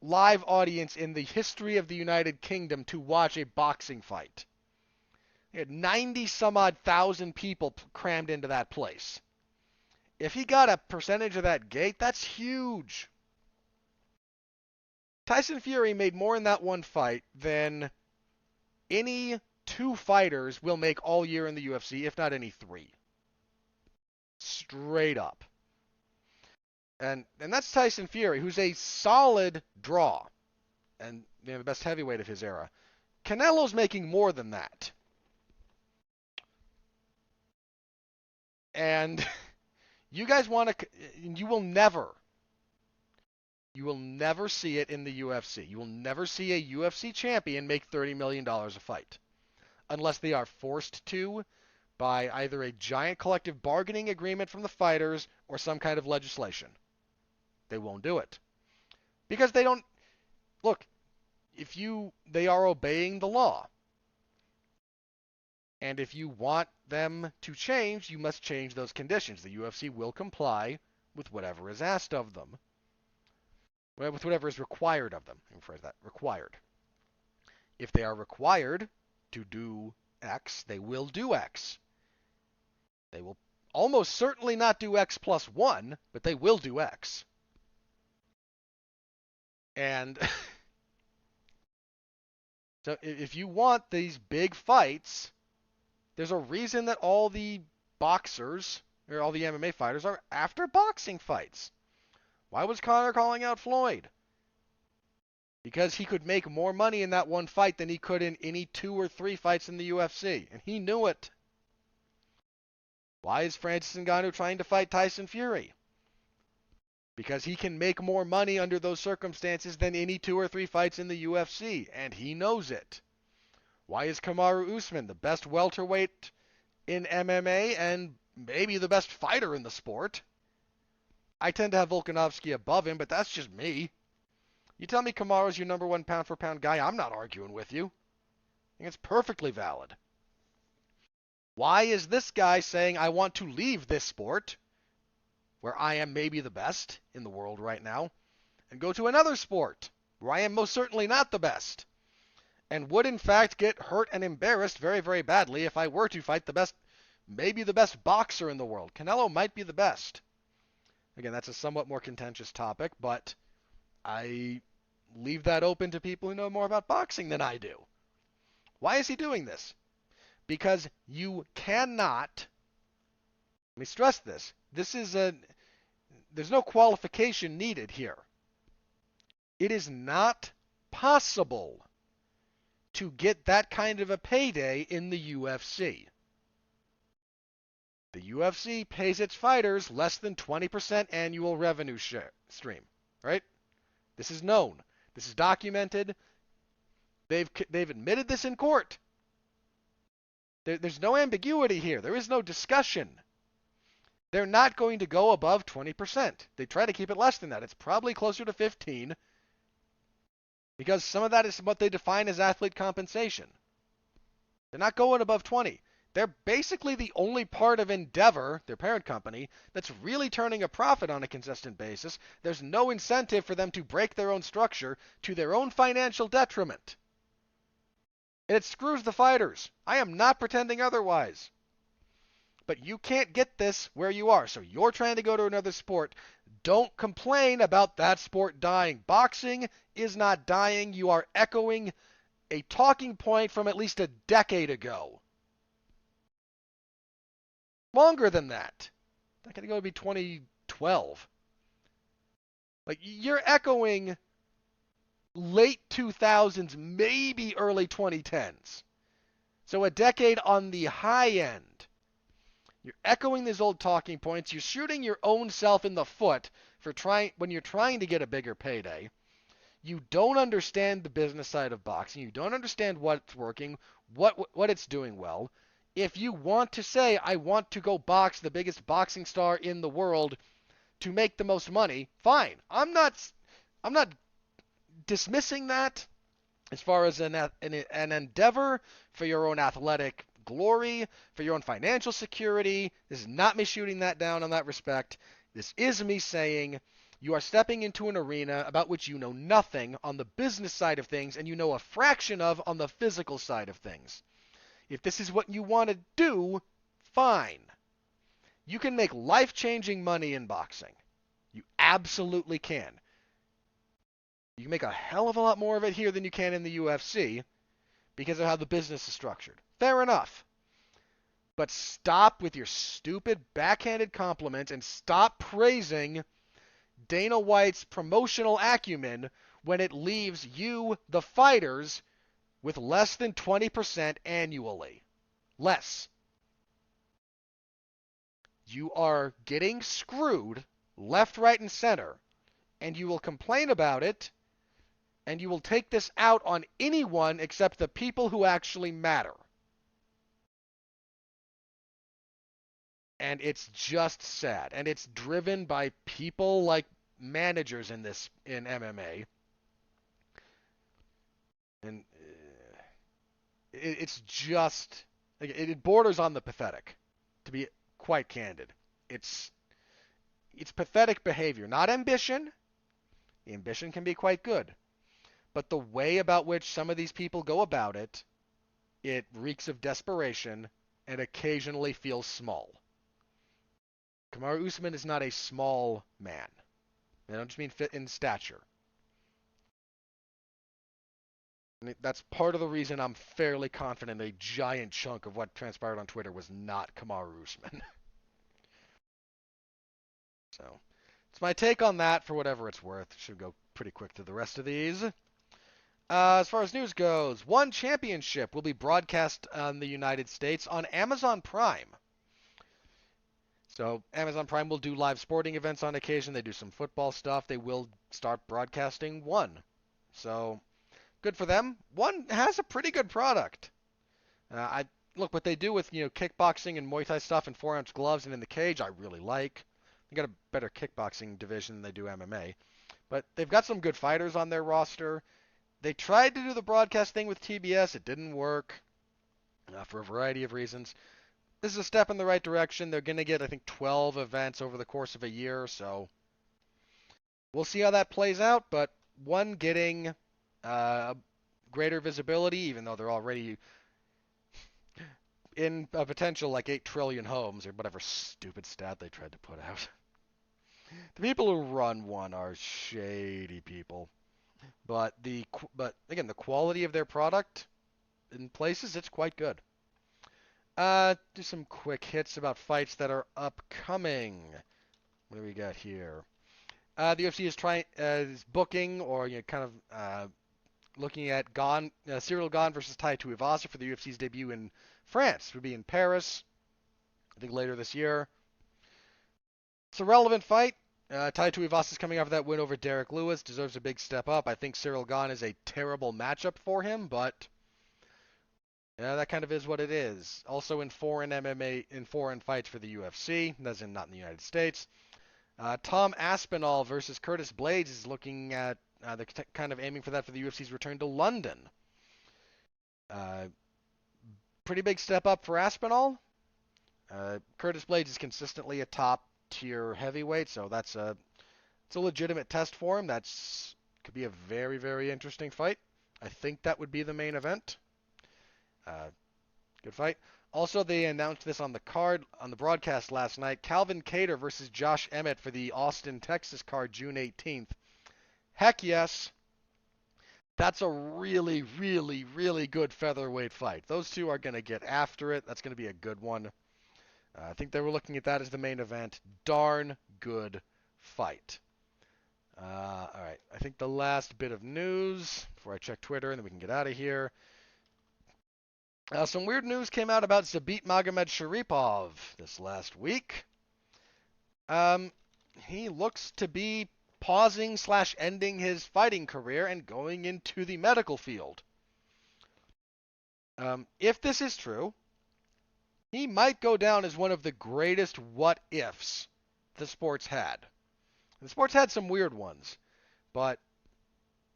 live audience in the history of the United Kingdom to watch a boxing fight. They had 90 some odd thousand people crammed into that place. If he got a percentage of that gate, that's huge. Tyson Fury made more in that one fight than any two fighters will make all year in the UFC, if not any three. Straight up. And that's Tyson Fury, who's a solid draw, and the best heavyweight of his era. Canelo's making more than that. And you guys want to, you will never see it in the UFC. You will never see a UFC champion make $30 million a fight, unless they are forced to by either a giant collective bargaining agreement from the fighters or some kind of legislation. They won't do it. Because they don't, look, they are obeying the law. And if you want them to change, you must change those conditions. The UFC will comply with whatever is asked of them. With whatever is required of them. Let me rephrase that. Required. If they are required to do X, they will do X. They will almost certainly not do X plus 1, but they will do X. And so if you want these big fights, there's a reason that all the boxers, or all the MMA fighters, are after boxing fights. Why was Conor calling out Floyd? Because he could make more money in that one fight than he could in any 2 or 3 fights in the UFC, and he knew it. Why is Francis Ngannou trying to fight Tyson Fury? Because he can make more money under those circumstances than any 2 or 3 fights in the UFC, and he knows it. Why is Kamaru Usman the best welterweight in MMA and maybe the best fighter in the sport? I tend to have Volkanovski above him, but that's just me. You tell me Kamaru's your number 1 pound-for-pound guy, I'm not arguing with you. I think it's perfectly valid. Why is this guy saying, I want to leave this sport, where I am maybe the best in the world right now, and go to another sport, where I am most certainly not the best, and would in fact get hurt and embarrassed very, very badly if I were to fight the best, maybe the best boxer in the world. Canelo might be the best. Again, that's a somewhat more contentious topic, but I leave that open to people who know more about boxing than I do. Why is he doing this? Because you cannot, let me stress this, there's no qualification needed here. It is not possible to get that kind of a payday in the UFC. The UFC pays its fighters less than 20% annual revenue stream, right? This is known. This is documented. They've admitted this in court. There's no ambiguity here. There is no discussion. They're not going to go above 20%. They try to keep it less than that. It's probably closer to 15, because some of that is what they define as athlete compensation. They're not going above 20. They're basically the only part of Endeavor, their parent company, that's really turning a profit on a consistent basis. There's no incentive for them to break their own structure to their own financial detriment. And it screws the fighters. I am not pretending otherwise. But you can't get this where you are. So you're trying to go to another sport. Don't complain about that sport dying. Boxing is not dying. You are echoing a talking point from at least a decade ago. Longer than that. That could go to be 2012. Like, you're echoing late 2000s, maybe early 2010s. So a decade on the high end. You're echoing these old talking points. You're shooting your own self in the foot for when you're trying to get a bigger payday. You don't understand the business side of boxing. You don't understand what's working, what it's doing well. If you want to say, I want to go box the biggest boxing star in the world to make the most money, fine. I'm not dismissing that as far as an endeavor for your own athletic glory, for your own financial security. This is not me shooting that down on that respect. This is me saying you are stepping into an arena about which you know nothing on the business side of things and you know a fraction of on the physical side of things. If this is what you want to do, fine. You can make life-changing money in boxing. You absolutely can. You can make a hell of a lot more of it here than you can in the UFC because of how the business is structured. Fair enough. But stop with your stupid backhanded compliments and stop praising Dana White's promotional acumen when it leaves you, the fighters, with less than 20% annually. Less. You are getting screwed left, right, and center, and you will complain about it, and you will take this out on anyone except the people who actually matter. And it's just sad. And it's driven by people like managers in MMA. And it's just, it borders on the pathetic, to be quite candid. It's pathetic behavior, not ambition. The ambition can be quite good. But the way about which some of these people go about it, it reeks of desperation and occasionally feels small. Kamaru Usman is not a small man. I don't just mean fit in stature. And that's part of the reason I'm fairly confident a giant chunk of what transpired on Twitter was not Kamaru Usman. So, it's my take on that for whatever it's worth. Should go pretty quick to the rest of these. As far as news goes, One Championship will be broadcast in the United States on Amazon Prime. So Amazon Prime will do live sporting events on occasion. They do some football stuff. They will start broadcasting One. So good for them. One has a pretty good product. I look what they do with kickboxing and Muay Thai stuff and 4-ounce gloves and in the cage. I really like. They got a better kickboxing division than they do MMA. But they've got some good fighters on their roster. They tried to do the broadcast thing with TBS. It didn't work for a variety of reasons. This is a step in the right direction. They're going to get, I think, 12 events over the course of a year. So we'll see how that plays out. But One getting greater visibility, even though they're already in a potential like 8 trillion homes or whatever stupid stat they tried to put out. The people who run One are shady people. But again, the quality of their product in places, it's quite good. Do some quick hits about fights that are upcoming. What do we got here? The UFC is booking or kind of looking at Cyril Gane versus Tai Tuivasa for the UFC's debut in France. It would be in Paris, I think later this year. It's a relevant fight. Tai Tuivasa is coming off of that win over Derek Lewis. Deserves a big step up. I think Cyril Gane is a terrible matchup for him, but that kind of is what it is. Also in foreign MMA, in foreign fights for the UFC, as in not in the United States. Tom Aspinall versus Curtis Blaydes is looking at they're kind of aiming for that for the UFC's return to London. Pretty big step up for Aspinall. Curtis Blaydes is consistently a top-tier heavyweight, so it's a legitimate test for him. Could be a very, very interesting fight. I think that would be the main event. Good fight. Also, they announced this on the broadcast last night. Calvin Kattar versus Josh Emmett for the Austin, Texas card, June 18th. Heck yes. That's a really, really, really good featherweight fight. Those two are going to get after it. That's going to be a good one. I think they were looking at that as the main event. Darn good fight. All right. I think the last bit of news before I check Twitter and then we can get out of here. Some weird news came out about Zabit Magomedsharipov this last week. He looks to be pausing/ending his fighting career and going into the medical field. If this is true, he might go down as one of the greatest what-ifs the sport's had. The sport's had some weird ones, but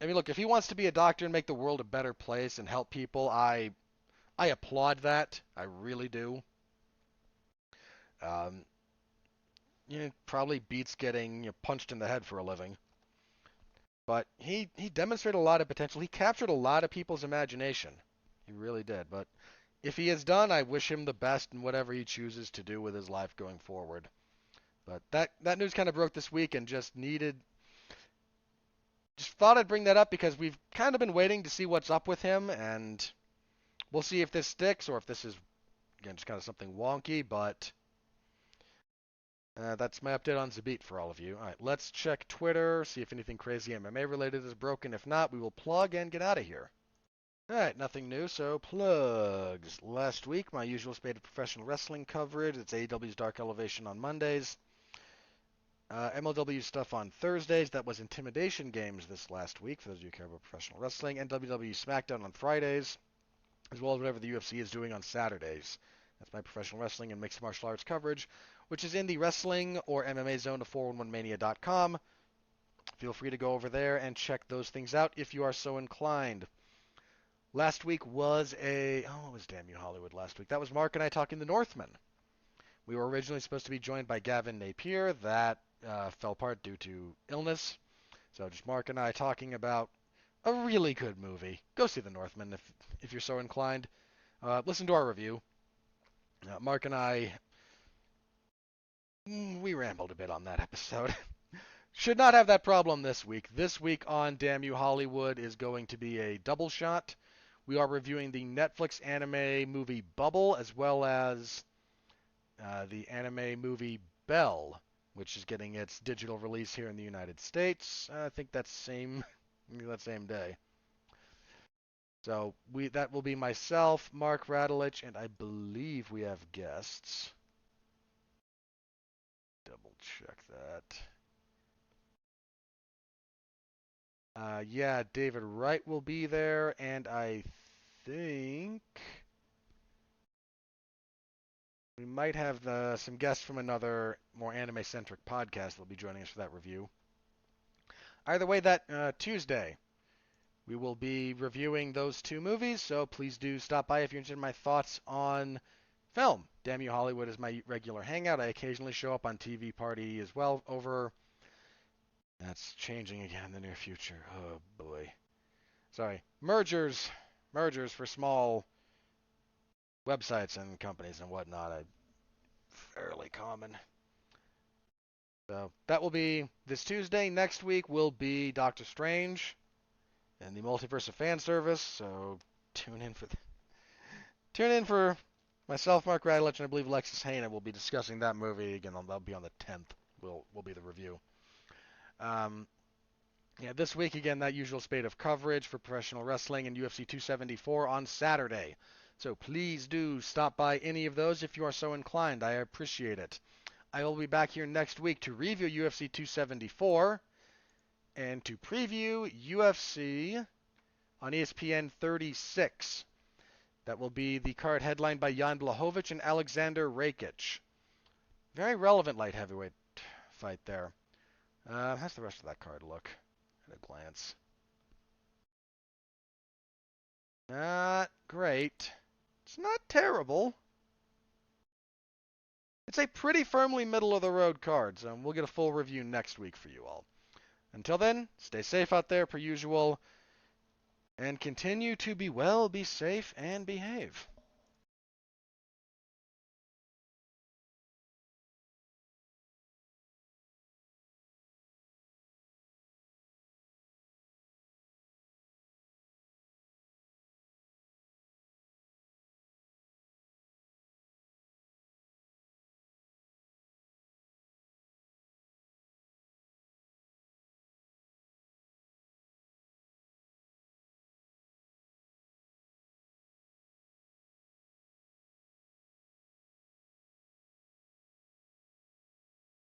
I mean, look, if he wants to be a doctor and make the world a better place and help people, I applaud that. I really do. Um, probably beats getting punched in the head for a living. But he demonstrated a lot of potential. He captured a lot of people's imagination. He really did. But if he is done, I wish him the best in whatever he chooses to do with his life going forward. But that news kind of broke this week and just thought I'd bring that up because we've kind of been waiting to see what's up with him, and we'll see if this sticks or if this is, again, just kind of something wonky, but that's my update on Zabit for all of you. All right, let's check Twitter, see if anything crazy MMA related is broken. If not, we will plug and get out of here. All right, nothing new, so plugs. Last week, my usual spate of professional wrestling coverage. It's AEW's Dark Elevation on Mondays. MLW stuff on Thursdays. That was Intimidation Games this last week, for those of you who care about professional wrestling. And WWE SmackDown on Fridays, as well as whatever the UFC is doing on Saturdays. That's my professional wrestling and mixed martial arts coverage, which is in the wrestling or MMA zone of 411mania.com. Feel free to go over there and check those things out if you are so inclined. Last week was it was Damn You Hollywood last week. That was Mark and I talking the Northman. We were originally supposed to be joined by Gavin Napier. That fell apart due to illness. So just Mark and I talking about a really good movie. Go see The Northman if you're so inclined. Listen to our review. Mark and I, we rambled a bit on that episode. Should not have that problem this week. This week on Damn You Hollywood is going to be a double shot. We are reviewing the Netflix anime movie Bubble, as well as the anime movie Belle, which is getting its digital release here in the United States. I think that's same day. So that will be myself, Mark Radulich, and I believe we have guests. Double check that. Yeah, David Wright will be there, and I think we might have some guests from another more anime-centric podcast that will be joining us for that review. Either way, that Tuesday, we will be reviewing those two movies, so please do stop by if you're interested in my thoughts on film. Damn You Hollywood is my regular hangout. I occasionally show up on TV Party as well over... That's changing again in the near future. Oh, boy. Sorry. Mergers for small websites and companies and whatnot. Fairly common. So that will be this Tuesday. Next week will be Doctor Strange and the Multiverse of Fan Service. So tune in for myself, Mark Radulich, and I believe Alexis Hayne. We'll be discussing that movie again. That'll be on the 10th. Will be the review. This week again, that usual spate of coverage for professional wrestling and UFC 274 on Saturday. So please do stop by any of those if you are so inclined. I appreciate it. I will be back here next week to review UFC 274 and to preview UFC on ESPN 36. That will be the card headlined by Jan Blachowicz and Alexander Rakic. Very relevant light heavyweight fight there. How's the rest of that card look at a glance? Not great. It's not terrible. It's a pretty firmly middle-of-the-road card, so we'll get a full review next week for you all. Until then, stay safe out there per usual, and continue to be well, be safe, and behave.